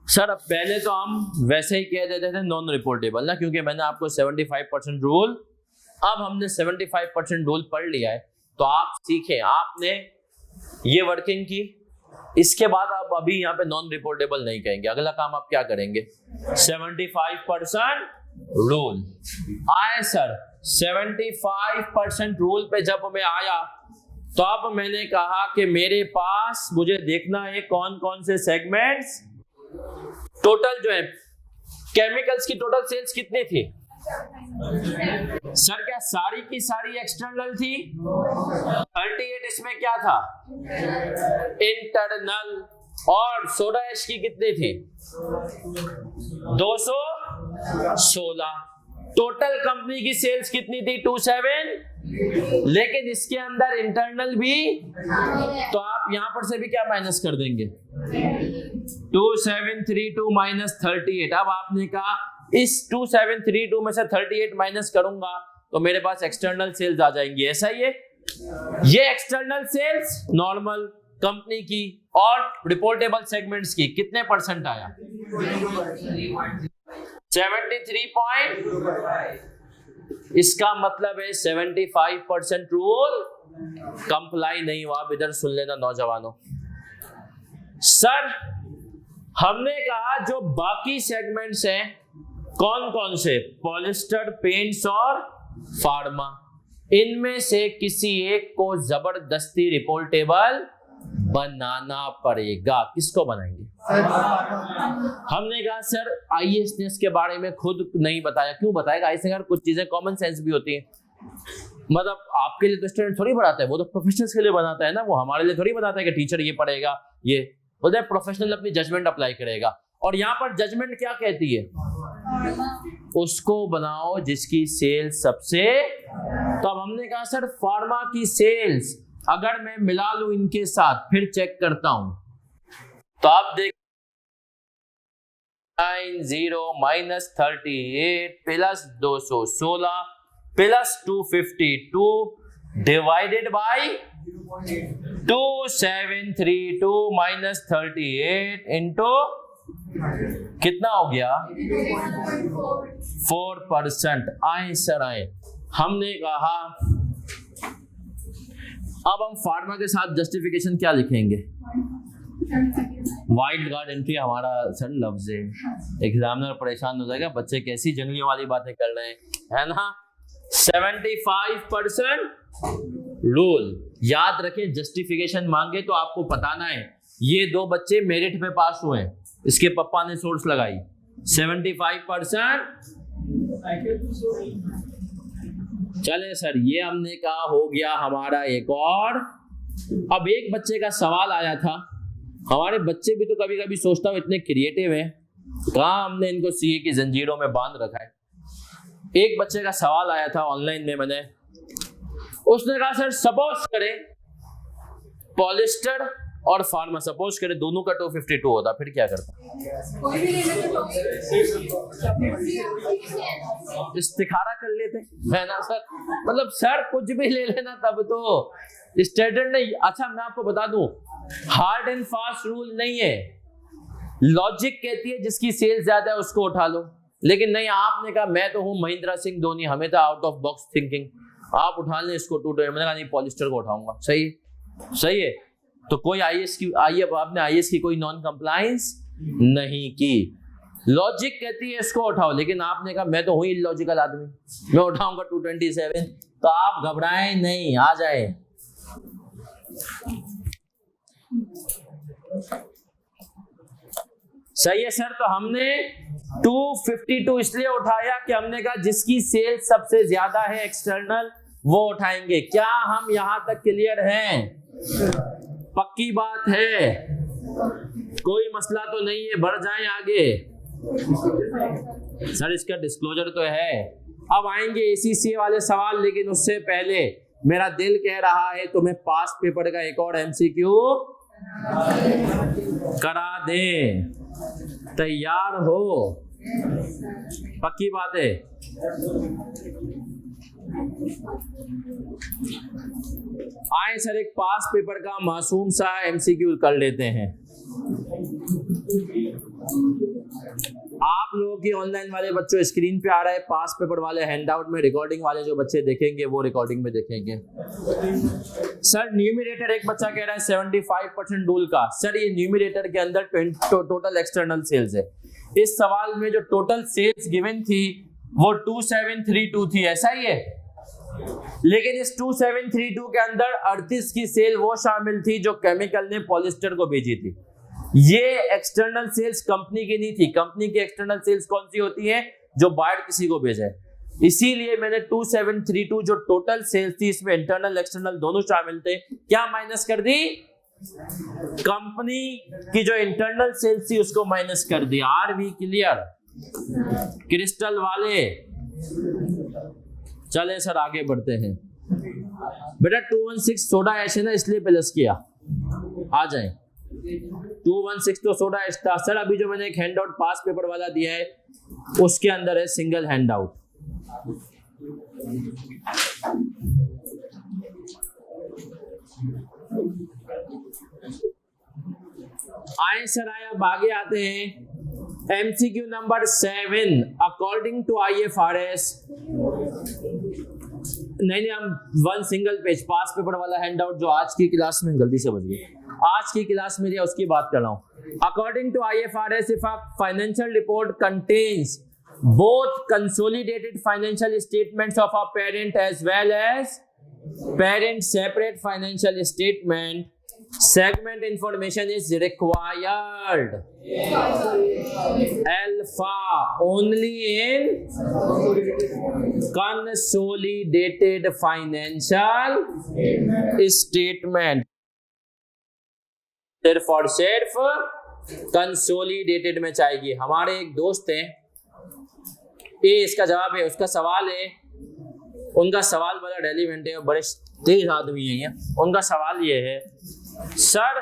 Speaker 1: सर अब पहले तो हम वैसे ही कह देते थे नॉन रिपोर्टेबल ना, क्योंकि मैंने आपको 75% रूल, अब हमने 75% रूल पढ़ लिया है, तो आप सीखें, आपने ये वर्किंग की, इसके बाद आप अभी यहाँ पे नॉन रिपोर्टेबल नहीं कहेंगे। अगला काम आप क्या करेंगे? 75% रूल आए सर। 75% रूल पे जब मैं आया तो अब मैंने कहा कि मेरे पास मुझे देखना है कौन कौन से सेगमेंट्स, टोटल जो है केमिकल्स की टोटल सेल्स कितनी थी? सर क्या सारी की सारी एक्सटर्नल थी? 38 इसमें क्या था? इंटरनल। और सोडा ऐश की कितनी थी? 216। टोटल कंपनी की सेल्स कितनी थी? 27। लेकिन इसके अंदर इंटरनल भी, तो आप यहां पर से भी क्या माइनस कर देंगे? 2732 माइनस 38। अब आपने कहा इस 2732 में से 38 माइनस करूंगा तो मेरे पास एक्सटर्नल सेल्स आ जाएंगी, ऐसा ही है। ये एक्सटर्नल सेल्स नॉर्मल कंपनी की और रिपोर्टेबल सेगमेंट्स की कितने परसेंट आया? 73 इसका मतलब है 75% रूल कंप्लाई नहीं हुआ। आप इधर सुन लेना नौजवानों। सर हमने कहा जो बाकी सेगमेंट्स हैं कौन कौन से? पॉलिस्टर, पेंट्स और फार्मा। इनमें से किसी एक को जबरदस्ती रिपोर्टेबल बनाना पड़ेगा। किसको बनाएंगे? हमने कहा सर आईएएस के बारे में खुद नहीं बताया। क्यों बताएगा? ऐसे यार कुछ चीजें कॉमन सेंस भी होती हैं। मतलब आपके लिए तो स्टूडेंट थोड़ी बनाता है, वो तो प्रोफेशनल्स के लिए बनाता है ना। वो हमारे लिए थोड़ी बनाता है कि टीचर ये पढ़ेगा, ये बोलते हैं प्रोफेशनल अपनी जजमेंट अप्लाई करेगा। और यहाँ पर जजमेंट क्या कहती है? उसको बनाओ जिसकी सेल्स सबसे। तो अब हमने कहा सर फार्मा की सेल्स अगर मैं मिला लूं इनके साथ, फिर चेक करता हूं, तो आप देख 90 minus 38 plus 216 plus 252 divided by 2732 minus 38 into कितना हो गया? 4%। आए सर आए। हमने कहा अब हम फार्मा के साथ जस्टिफिकेशन क्या लिखेंगे? वाइल्ड कार्ड एंट्री हमारा सर लफ्ज है। एग्जामिनर परेशान हो जाएगा, बच्चे कैसी जंगलियों वाली बातें कर रहे हैं, है ना। 75% रूल याद रखें। जस्टिफिकेशन मांगे तो आपको बताना है ये दो बच्चे मेरिट पे पास हुए हैं, इसके पापा ने सोर्स लगाई। 75% चले सर, ये हमने कहा हो गया हमारा एक और। अब एक बच्चे का सवाल आया था, हमारे बच्चे भी तो कभी कभी सोचता हूँ इतने क्रिएटिव हैं, कहाँ हमने इनको सीए की जंजीरों में बांध रखा है। एक बच्चे का सवाल आया था ऑनलाइन में, मैंने उसने कहा सर सपोज करें पॉलिस्टर और फार्मा, सपोज करें दोनों का 252 होता, फिर क्या करता?
Speaker 2: कोई भी ले लेते तो
Speaker 1: इस्तिखारा कर लेते है ना सर, मतलब सर कुछ भी ले लेना तब तो स्टैंडर्ड नहीं। अच्छा मैं आपको बता दूं, हार्ड एंड फास्ट रूल नहीं है, लॉजिक कहती है जिसकी सेल ज्यादा है उसको उठा लो, लेकिन नहीं आपने कहा मैं तो हूं महेंद्र सिंह धोनी, हमें तो आउट ऑफ बॉक्स थिंकिंग, आप उठा लें इसको 220, मैंने कहा नहीं पॉलिस्टर को उठाऊंगा। सही सही है, तो कोई आपने आईएएस की कोई नॉन कंप्लायंस नहीं की, लॉजिक कहती है इसको उठाओ, लेकिन आपने कहा मैं तो हूं इलॉजिकल आदमी, मैं उठाऊंगा 227, तो आप घबराएं नहीं, आ जाए। सही है सर, तो हमने 252 इसलिए उठाया कि हमने कहा जिसकी सेल सबसे ज्यादा है एक्सटर्नल वो उठाएंगे। क्या हम यहां तक क्लियर हैं? पक्की बात है, कोई मसला तो नहीं है, बढ़ जाएं आगे। सर इसका डिस्क्लोजर तो है, अब आएंगे एसीसी वाले सवाल, लेकिन उससे पहले मेरा दिल कह रहा है तुम्हें पास्ट पेपर का एक और एमसीक्यू करा दें, तैयार हो? पक्की बात है। आए सर एक पास पेपर का मासूम सा एमसीक्यू कर लेते हैं। आप लोगों की ऑनलाइन वाले बच्चों स्क्रीन पे आ रहा है पास पेपर वाले हैंडआउट में, रिकॉर्डिंग वाले जो बच्चे देखेंगे वो रिकॉर्डिंग में देखेंगे। सर न्यूमरेटर एक बच्चा कह रहा है 75% डूल का, सर ये न्यूमरेटर के अंदर टोटल एक्सटर्नल सेल्स है। इस सवाल में जो टोटल सेल्स गिवन थी वो 2732 थी, ऐसा ही है, लेकिन इस 2732 के अंदर 38 की सेल वो शामिल थी जो केमिकल ने पॉलिस्टर को भेजी थी। ये एक्सटर्नल सेल्स कंपनी की नहीं थी, कंपनी की एक्सटर्नल सेल्स कौन सी होती है? जो बाहर किसी को भेजा है। इसीलिए मैंने 2732 जो टोटल सेल्स थी इसमें इंटरनल एक्सटर्नल दोनों शामिल थे, क्या माइनस कर दी? कंपनी की जो इंटरनल सेल्स थी उसको माइनस कर दी। आर वी क्लियर क्रिस्टल वाले? चले सर आगे बढ़ते हैं। बेटा 216 सोडा ऐश है ना, इसलिए प्लस किया, आ जाए। 216 तो सोडा ऐश था सर। अभी जो मैंने एक हैंड आउट पास पेपर वाला दिया है उसके अंदर है सिंगल हैंड आउट। आए सर आए, अब आगे आते हैं। MCQ number 7 according to IFRS, नहीं हम one single page pass paper वाला हैंड आउट जो आज की क्लास में गलती से बच गई, आज की क्लास में उसकी बात कर रहा हूं। According to IFRS if a financial report contains both consolidated financial statements of a parent as well as parent separate financial statement, segment information is required. Alpha only in consolidated financial statement. सिर्फ और सिर्फ consolidated में चाहिए। हमारे एक दोस्त हैं, ये इसका जवाब है, उसका सवाल है, उनका सवाल बड़ा रेलिवेंट है, बड़े तेज आदमी है ये। उनका सवाल ये है सर,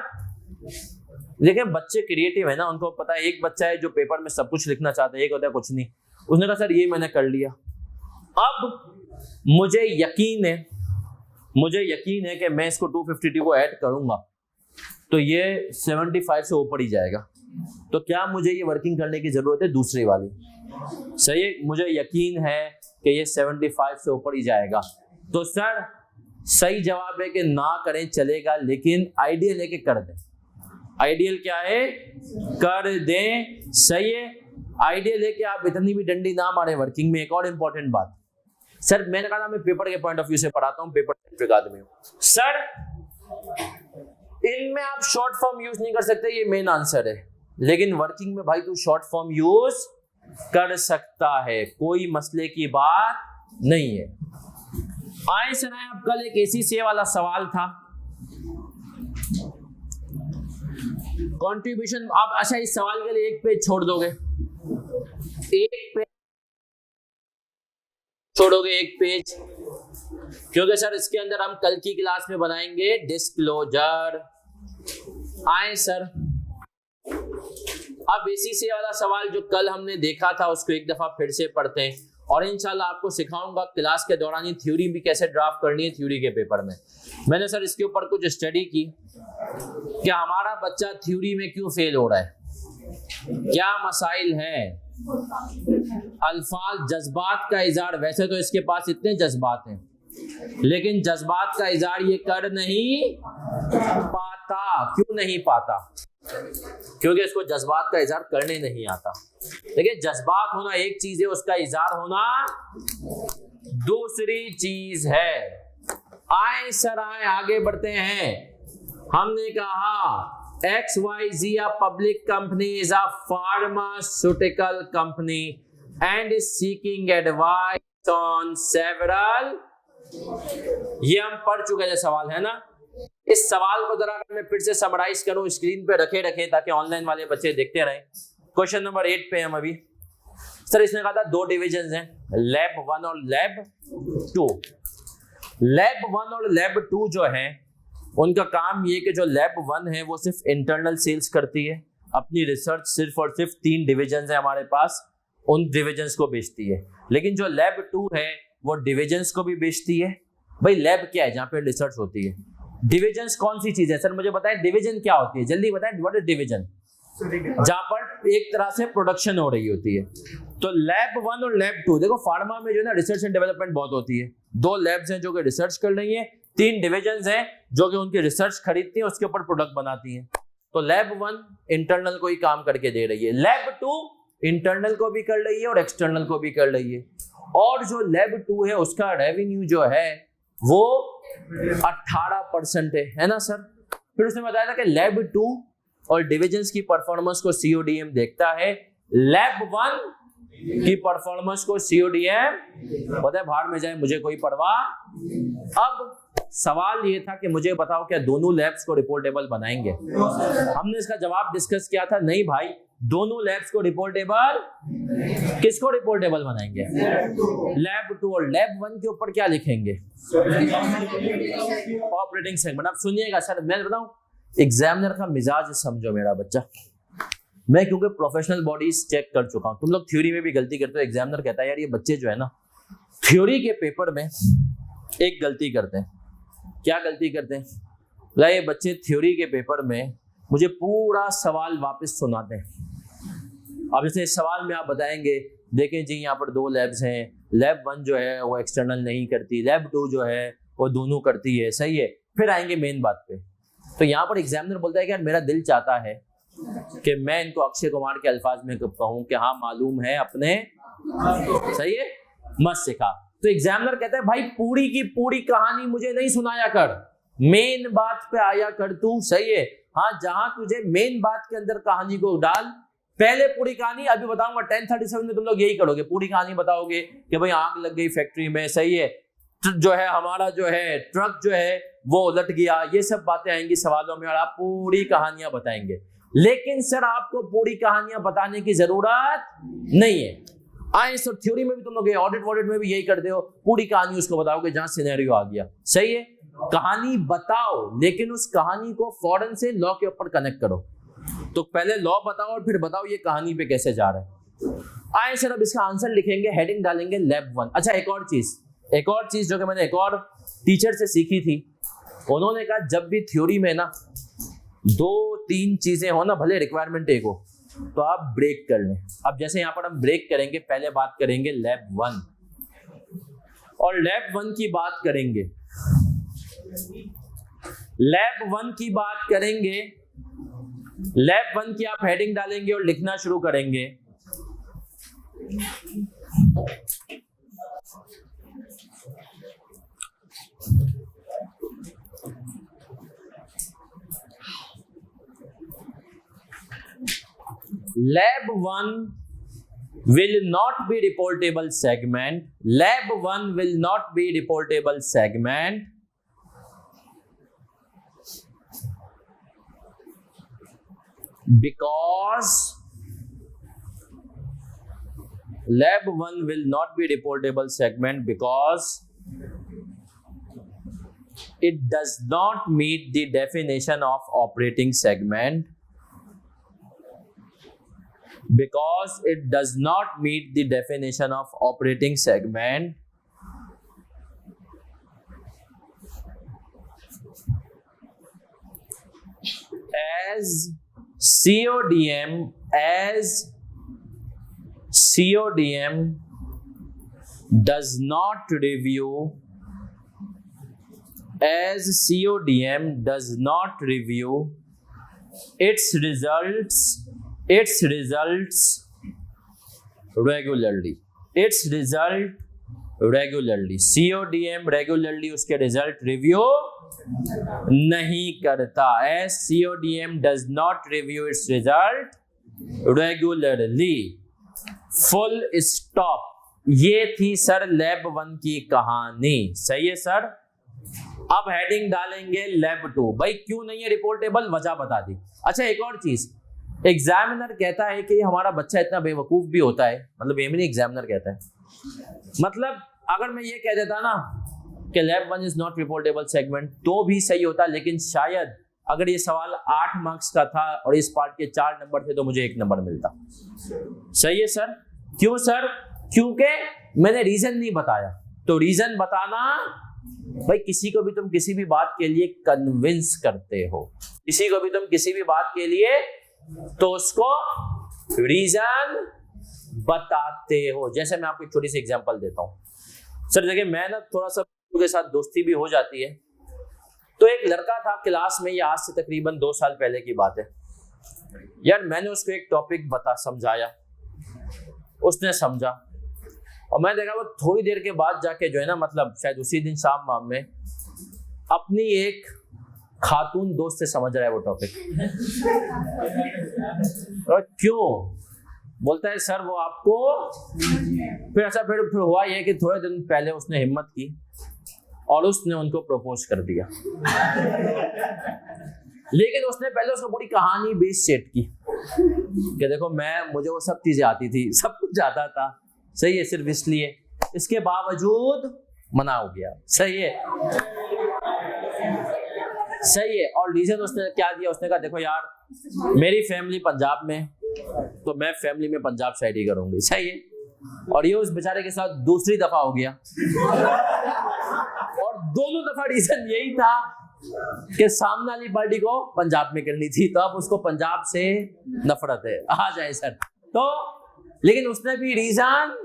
Speaker 1: देखिए बच्चे क्रिएटिव है ना, उनको पता है एक बच्चा है जो पेपर में सब कुछ लिखना चाहता है, एक होता है कुछ नहीं। उसने कहा सर ये मैंने कर लिया, अब मुझे यकीन है कि मैं इसको 252 को ऐड करूंगा तो ये 75 से ऊपर ही जाएगा, तो क्या मुझे ये वर्किंग करने की जरूरत है दूसरी वाली? सही है, मुझे यकीन है कि ये 75 से ऊपर ही जाएगा। तो सर सही जवाब है कि ना करें चलेगा, लेकिन आइडियल है कि कर दें। आइडियल क्या है? कर दें। सही है, आइडियल है कि आप इतनी भी डंडी ना मारे वर्किंग में। एक और इंपॉर्टेंट बात, सर मैंने कहा मैं पेपर के पॉइंट ऑफ व्यू से पढ़ाता हूँ, पेपर सेंट्रिक आदमी हूँ। सर इनमें आप शॉर्ट फॉर्म यूज नहीं कर सकते, ये मेन आंसर है, लेकिन वर्किंग में भाई तू शॉर्ट फॉर्म यूज कर सकता है, कोई मसले की बात नहीं है। आए सर आए, अब कल एक एसीसी वाला सवाल था, कंट्रीब्यूशन। आप अच्छा इस सवाल के लिए एक पेज छोड़ दोगे, एक पेज छोड़ोगे एक पेज, क्योंकि सर इसके अंदर हम कल की क्लास में बनाएंगे डिस्क्लोजर। आए सर, अब इसी से वाला सवाल जो कल हमने देखा था उसको एक दफा फिर से पढ़ते हैं, और इंशाल्लाह आपको सिखाऊंगा क्लास के दौरान ये थ्योरी भी कैसे ड्राफ्ट करनी है थ्योरी के पेपर में। मैंने सर इसके ऊपर कुछ स्टडी की कि हमारा बच्चा थ्योरी में क्यों फेल हो रहा है, क्या मसाइल हैं। अल्फाज, जज्बात का इज़हार, वैसे तो इसके पास इतने जज्बात हैं लेकिन जज्बात का इज़हार ये कर नहीं पाता। क्यों नहीं पाता? क्योंकि इसको जज्बात का इज़हार करने नहीं आता। देखिए, जज्बात होना एक चीज है, उसका इज़हार होना दूसरी चीज है। आए सर, आए आगे बढ़ते हैं। हमने कहा XYZ a public company is a pharmaceutical company and is seeking advice on several, ये हम पढ़ चुके हैं सवाल, है ना। इस सवाल को जरा मैं फिर से समराइज करूं, स्क्रीन पे रखे ताकि ऑनलाइन वाले बच्चे देखते रहें। क्वेश्चन नंबर 8 पे हम अभी। सर इसने कहा था 2 डिविजन हैं, लैब 1 और लैब 2। लैब 1 और लैब 2 जो है उनका काम ये कि जो लैब 1 है वो सिर्फ इंटरनल सेल्स करती है, अपनी रिसर्च सिर्फ और सिर्फ 3 डिविजन है हमारे पास, उन डिविजन्स को बेचती है। लेकिन जो लैब 2 है वो डिविजन्स को भी बेचती है। भाई लैब क्या है? जहाँ पे रिसर्च होती है। डिविजन्स कौन सी चीज है? सर मुझे बताएं डिवीजन क्या होती है, जल्दी बताएं। What is division? जहां पर एक तरह से प्रोडक्शन हो रही होती है। तो लैब 1 और लैब 2, देखो फार्मा में जो है ना रिसर्च एंड डेवलपमेंट बहुत होती है। 2 लैब्स हैं जो कि रिसर्च कर रही हैं, 3 डिविजन्स हैं जो कि उनकी रिसर्च खरीदती हैं, उसके ऊपर प्रोडक्ट बनाती हैं। तो लैब 1 इंटरनल को ही काम करके दे रही है, लैब 2 इंटरनल को भी कर रही है और एक्सटर्नल को भी कर रही है। और जो लैब 2 है उसका रेवेन्यू जो है वो 18% है ना सर। फिर उसने बताया था कि लैब 2 और डिविजन्स की परफॉर्मेंस को CODM देखता है, लैब 1 की परफॉर्मेंस को CODM पता है भाड़ में जाए, मुझे कोई परवाह। अब सवाल ये था कि मुझे बताओ क्या दोनों लैब्स को रिपोर्टेबल बनाएंगे? हमने इसका जवाब डिस्कस किया था, नहीं भाई, दोनों लैब्स को रिपोर्टेबल, किसको रिपोर्टेबल बनाएंगे? लैब 2 और लैब 1 के ऊपर क्या लिखेंगे? Operating segment. अब सुनिएगा सर, मैं बताऊं एग्जामिनर का मिजाज समझो मेरा बच्चा। मैं क्योंकि प्रोफेशनल बॉडीज चेक कर चुका हूं, तुम लोग थ्योरी में भी गलती करते हो। एग्जामिनर कहता है यार ये बच्चे जो है ना थ्योरी के पेपर में एक गलती करते हैं। क्या गलती करते हैं? ये बच्चे थ्योरी के पेपर में मुझे पूरा सवाल वापस सुनाते हैं। अब जैसे इस सवाल में आप बताएंगे देखें जी यहाँ पर 2 लैब्स हैं, लैब 1 जो है वो एक्सटर्नल नहीं करती, लैब 2 जो है वो दोनों करती है, सही है। फिर आएंगे मेन बात पे। तो यहाँ पर एग्जामिनर बोलता है कि यार मेरा दिल चाहता है कि मैं इनको अक्षय कुमार के अल्फाज में कहूँ कि हाँ मालूम है अपने, सही है, मत सिखा। तो एग्जामिनर कहता है भाई पूरी की पूरी कहानी मुझे नहीं सुनाया कर, मेन बात पे आया कर तू, सही है। हाँ, जहां तुझे मेन बात के अंदर कहानी को डाल, पहले पूरी कहानी अभी बताऊंगा 1037 में तुम लोग यही करोगे, पूरी कहानी बताओगे कि भाई आग लग गई फैक्ट्री में, सही है, जो है हमारा जो है ट्रक जो है वो उलट गया, ये सब बातें आएंगी सवालों में और आप पूरी कहानियां बताएंगे। लेकिन सर आपको पूरी कहानियां बताने की जरूरत नहीं है। आए सर थ्योरी में भी तुम लोग ऑडिट में भी यही करते हो, पूरी कहानी उसको बताओगे जहां सिनेरियो आ गया, सही है। कहानी बताओ लेकिन उस कहानी को फौरन से लॉ के ऊपर कनेक्ट करो। तो पहले लॉ बताओ और फिर बताओ ये कहानी पे कैसे जा रहा है। आए सर अब इसका आंसर लिखेंगे, हेडिंग डालेंगे लैब 1। अच्छा एक और चीज जो कि मैंने एक और टीचर से सीखी थी, उन्होंने कहा जब भी थ्योरी में ना 2-3 चीजें हो ना, भले रिक्वायरमेंट एक हो, तो आप ब्रेक कर लें। अब जैसे यहाँ पर हम ब्रेक करेंगे, पहले बात करेंगे लैब 1 और लैब 1 की बात करेंगे, लैब 1 की बात करेंगे। लैब 1 की आप हेडिंग डालेंगे और लिखना शुरू करेंगे। Lab 1 will not be reportable segment. Lab 1 will not be reportable segment because lab 1 will not be reportable segment because it does not meet the definition of operating segment. Because it does not meet the definition of operating segment, as CODM does not review its results regularly. CODM regularly उसके result review नहीं करता. As CODM does not review its result regularly. Full stop. ये थी sir lab 1 की कहानी. सही है sir. अब हेडिंग डालेंगे लैब 2. भाई क्यों नहीं है रिपोर्टेबल, वजह बता दी. अच्छा एक और चीज, एग्जामिनर कहता है कि हमारा बच्चा इतना बेवकूफ भी होता है, मतलब ये नहीं एग्जामिनर कहता है, मतलब अगर मैं ये कह देता ना कि lab 1 is not reportable segment तो भी सही होता, लेकिन शायद अगर ये सवाल 8 मार्क्स का था और इस पार्ट के 4 नंबर थे तो मुझे 1 नंबर मिलता. सही है सर. क्यों सर? क्योंकि मैंने रीजन नहीं बताया. तो रीजन बताना, भाई किसी को भी तुम किसी भी बात के लिए कन्विंस करते हो, किसी को भी तुम किसी भी बात के लिए तो उसको रीजन बताते हो. जैसे मैं आपको एक छोटी सी एग्जांपल देता हूं. सर देखिए मैं ना थोड़ा सा के साथ दोस्ती भी हो जाती है. तो एक लड़का था क्लास में, ये आज से तकरीबन 2 साल पहले की बात है यार. मैंने उसको एक टॉपिक समझाया, उसने समझा और मैं देखा वो थोड़ी देर के बाद जाके जो है ना, मतलब शायद उसी दिन शाम में अपनी एक खातून दोस्त से समझ रहा है वो टॉपिक. और क्यों बोलता है सर वो आपको, फिर हुआ ये कि थोड़े दिन पहले उसने हिम्मत की और उसने उनको प्रपोज कर दिया. लेकिन उसने पहले उसको पूरी कहानी बेस सेट की कि देखो मुझे वो सब चीजें आती थी, सब कुछ आता था. सही है. सिर्फ इसलिए, इसके बावजूद मना हो गया. सही है. और रीजन उसने क्या दिया, उसने कहा देखो यार मेरी फैमिली पंजाब में, तो मैं फैमिली में पंजाब साइड ही करूंगी. सही है. और ये उस बेचारे के साथ दूसरी दफा हो गया और दोनों दफा रीजन यही था कि सामने वाली पार्टी को पंजाब में करनी थी, तो अब उसको पंजाब से नफरत है. आ जाए सर. तो लेकिन उसने भी रीजन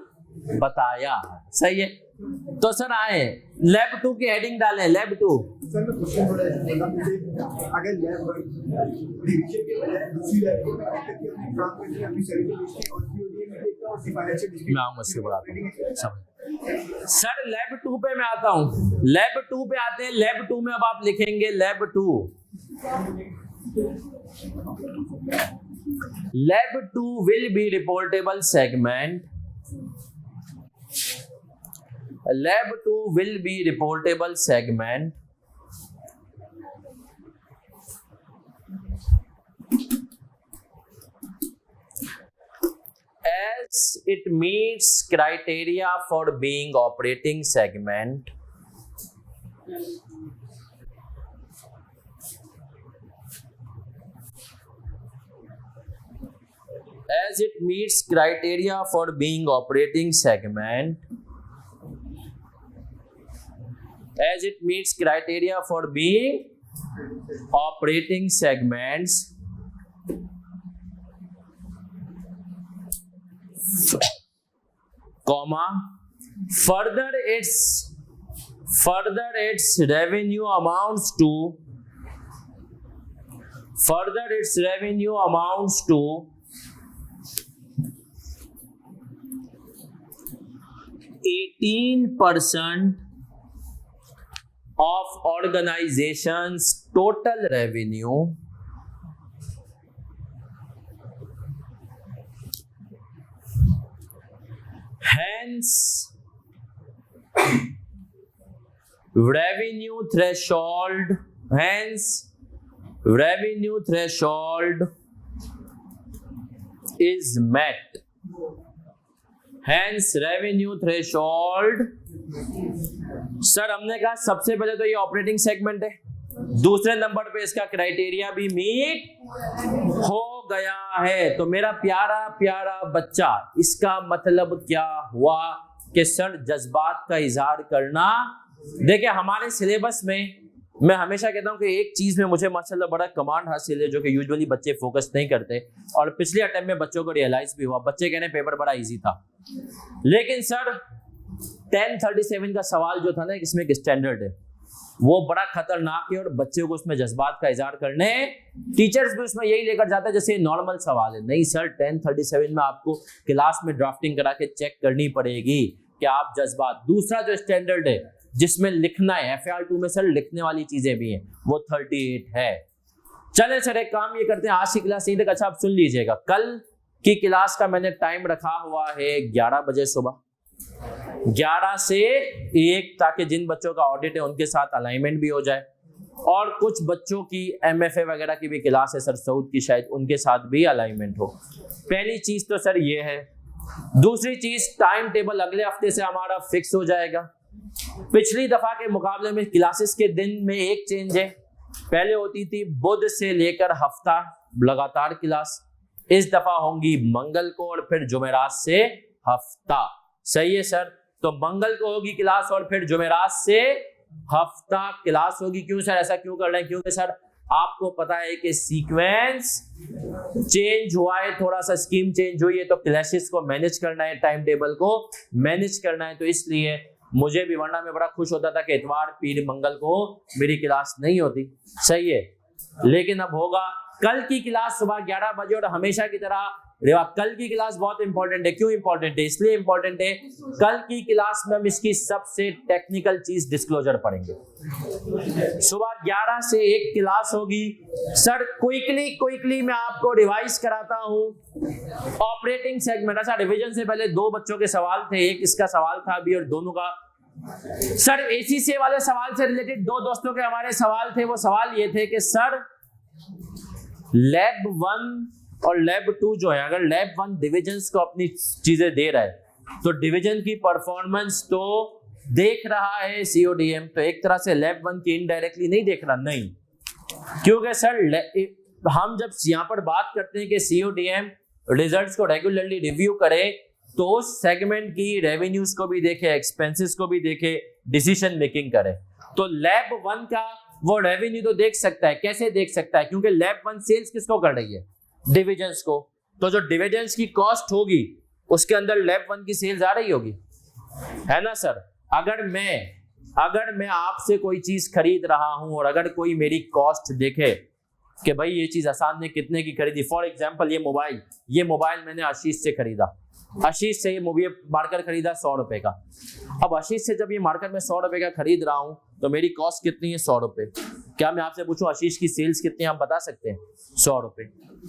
Speaker 1: बताया. सही है. तो सर आए लैब 2 की हेडिंग डालें. लैब 2
Speaker 3: सर मैं क्वेश्चन थोड़ा अगर लैब 1 डिवीजन के बजाय दूसरी लैब को अपनी काम करनी अपनी सर्विस डिस्ट्रिक्ट और सीओडी में देखता हूं फाइनेंशियल डिस्ट्रिक्ट
Speaker 1: मैं आऊंगा उसके बाद समझ. सर लैब 2 पे मैं आता हूं. लैब 2 पे आते हैं. लैब 2 में अब आप लिखेंगे lab 2. Lab 2 will be reportable segment. Lab 2 will be reportable segment as it meets criteria for being operating segment. As it meets criteria for being operating segment. As it meets criteria for being operating segments, comma, further its revenue amounts to 18% of organization's total revenue. Hence, revenue threshold is met. Hence revenue threshold. Sir हमने कहा सबसे पहले तो ये operating segment है, दूसरे number पे इसका क्राइटेरिया भी मीट हो गया है। तो मेरा प्यारा प्यारा बच्चा, इसका मतलब क्या हुआ कि सर जज्बात का इजहार करना। देखिए हमारे सिलेबस में मैं हमेशा कहता हूं कि एक चीज में मुझे माशाल्लाह बड़ा कमांड हासिल है जो कि यूजुअली बच्चे फोकस नहीं करते, और पिछले अटेम्प्ट में बच्चों को रियलाइज भी हुआ। बच्चे कहने पेपर बड़ा इजी था, लेकिन सर 1037 का सवाल जो था ना, इसमें एक स्टैंडर्ड है, वो बड़ा खतरनाक है, और बच्चों को उसमें जज्बात का इजहार करने टीचर्स भी उसमें यही लेकर जाता है जैसे नॉर्मल सवाल है। नहीं सर, 1037 में आपको क्लास में ड्राफ्टिंग करा के चेक करनी पड़ेगी कि आप जज्बात। दूसरा जो स्टैंडर्ड है जिसमें लिखना है, FAR2 में सर लिखने वाली चीजें भी हैं, वो 38 है। चले सर एक काम ये करते हैं, आज की क्लास यहीं तक। अच्छा आप सुन लीजिएगा, कल की क्लास का मैंने टाइम रखा हुआ है 11 बजे सुबह, 11 से 1, ताकि जिन बच्चों का ऑडिट है उनके साथ अलाइनमेंट भी हो जाए, और कुछ बच्चों की MFA वगैरह की भी क्लास है सर सऊद की, शायद उनके साथ भी अलाइनमेंट हो। पहली चीज तो सर ये है। दूसरी चीज, टाइम टेबल अगले हफ्ते से हमारा फिक्स हो जाएगा। पिछली दफा के मुकाबले में क्लासेस के दिन में एक चेंज है, पहले होती थी बुध से लेकर हफ्ता लगातार क्लास, इस दफा होंगी मंगल को और फिर जुमेरात से हफ्ता। सही है सर, तो मंगल को होगी क्लास और फिर जुमेरात से हफ्ता क्लास होगी। क्यों सर, ऐसा क्यों कर रहे हैं? क्योंकि सर आपको पता है कि सीक्वेंस चेंज हुआ है, थोड़ा सा स्कीम चेंज हुई है, तो क्लासेस को मैनेज करना है, टाइम टेबल को मैनेज करना है। तो इसलिए मुझे भी, वरना मैं बड़ा खुश होता था कि इतवार पीर मंगल को मेरी क्लास नहीं होती। सही है, लेकिन अब होगा। कल की क्लास सुबह 11 बजे, और हमेशा की तरह कल की क्लास बहुत इंपॉर्टेंट है। क्यों इंपॉर्टेंट है? इसलिए इंपॉर्टेंट है, कल की क्लास में हम इसकी सबसे टेक्निकल चीज डिस्क्लोजर पढ़ेंगे। सुबह 11 से 1 क्लास होगी सर। क्विकली मैं आपको रिवाइज कराता हूं ऑपरेटिंग सेगमेंट। अच्छा, रिवीजन से पहले 2 बच्चों के सवाल थे, एक इसका सवाल था अभी और दोनों का सर ACCA वाले सवाल से रिलेटेड 2 दोस्तों के हमारे सवाल थे। वो सवाल ये थे कि सर लैब 1 और लैब 2 जो है, अगर लैब 1 डिविजन्स को अपनी चीजें दे रहा है तो डिवीजन की परफॉर्मेंस तो देख रहा है CODM, तो एक तरह से लैब 1 की इनडायरेक्टली नहीं देख रहा। नहीं, क्योंकि सर हम जब यहाँ पर बात करते हैं कि CODM रिजल्ट्स को रेगुलरली रिव्यू करे, तो उस सेगमेंट की रेवेन्यूज को भी देखे, एक्सपेंसेस को भी देखे, डिसीजन मेकिंग करे। तो लैब 1 का वो रेवेन्यू तो देख सकता है। कैसे देख सकता है? क्योंकि लैब 1 सेल्स किसको कर रही है? डिविजन्स को। तो जो डिविजन्स की कॉस्ट होगी उसके अंदर लैब 1 की सेल्स आ रही होगी, है ना सर। अगर मैं आपसे कोई चीज खरीद रहा हूं और अगर कोई मेरी कॉस्ट देखे कि भाई ये चीज आसान ने कितने की खरीदी, फॉर एग्जांपल ये मोबाइल मैंने आशीष से खरीदा, आशीष से ये मार्कर खरीदा 100 रुपए का। अब आशीष से जब ये मार्कर मैं 100 रुपए का खरीद रहा हूं तो मेरी कॉस्ट कितनी है? 100 रुपए। क्या मैं आपसे पूछूं आशीष की सेल्स कितनी है? आप बता सकते हैं 100 रुपए।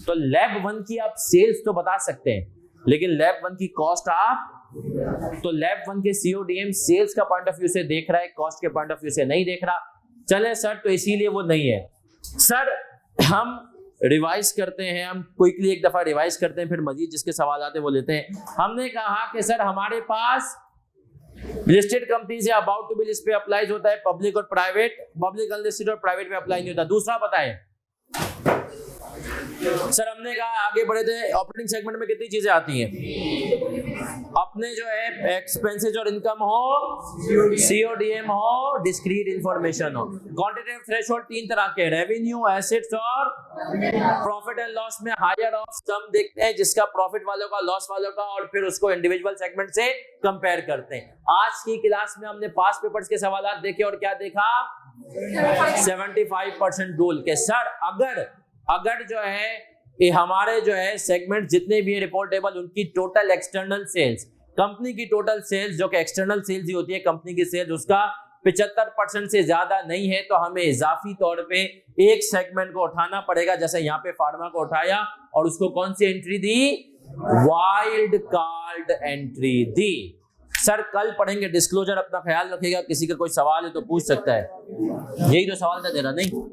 Speaker 1: तो लैब 1 की आप सेल्स तो बता सकते हैं, लेकिन लैब 1 की कॉस्ट तो लैब 1 के CODM सेल्स का पॉइंट ऑफ व्यू से देख रहा है, कॉस्ट के पॉइंट ऑफ व्यू से नहीं देख रहा। चले सर, तो इसीलिए वो नहीं है। सर हम रिवाइज करते हैं, हम क्विकली एक दफा रिवाइज करते हैं, फिर मजीद जिसके सवाल आते हैं वो लेते हैं। हमने कहा कि सर हमारे पास लिस्टेड कंपनीज है, अबाउट टू बी लिस्ट पे अप्लाइज होता है, पब्लिक और प्राइवेट, पब्लिक अनलिस्टेड और प्राइवेट में अप्लाई नहीं होता। दूसरा बताएं सर, हमने कहा आगे बढ़े थे, ऑपरेटिंग सेगमेंट में कितनी चीजें आती हैं? अपने जो है एक्सपेंसेस और इनकम हो, CODM हो, डिस्क्रीट इंफॉर्मेशन हो। क्वांटिटेटिव थ्रेशोल्ड 3 तरह के, रेवेन्यू, एसेट्स और प्रॉफिट एंड लॉस में हायर ऑफ सम देखते हैं, जिसका प्रॉफिट वालों का, लॉस वालों का, और फिर उसको इंडिविजुअल सेगमेंट से कंपेयर करते हैं। आज की क्लास में हमने पास पेपर्स के सवाल देखे और क्या देखा? 75% रूल के। सर अगर जो है ये हमारे जो है सेगमेंट जितने भी रिपोर्टेबल, उनकी टोटल एक्सटर्नल सेल्स, कंपनी की टोटल सेल्स जो कि एक्सटर्नल सेल्स ही होती है कंपनी की सेल्स, उसका 75% से ज्यादा नहीं है, तो हमें इजाफी तौर पे एक सेगमेंट को उठाना पड़ेगा। जैसे यहाँ पे फार्मा को उठाया और उसको कौन सी एंट्री दी? वाइल्ड कार्ड एंट्री दी। सर कल पढ़ेंगे डिस्क्लोजर, अपना ख्याल रखिएगा। किसी का कोई सवाल है तो पूछ सकता है। यही तो सवाल था तेरा, नहीं?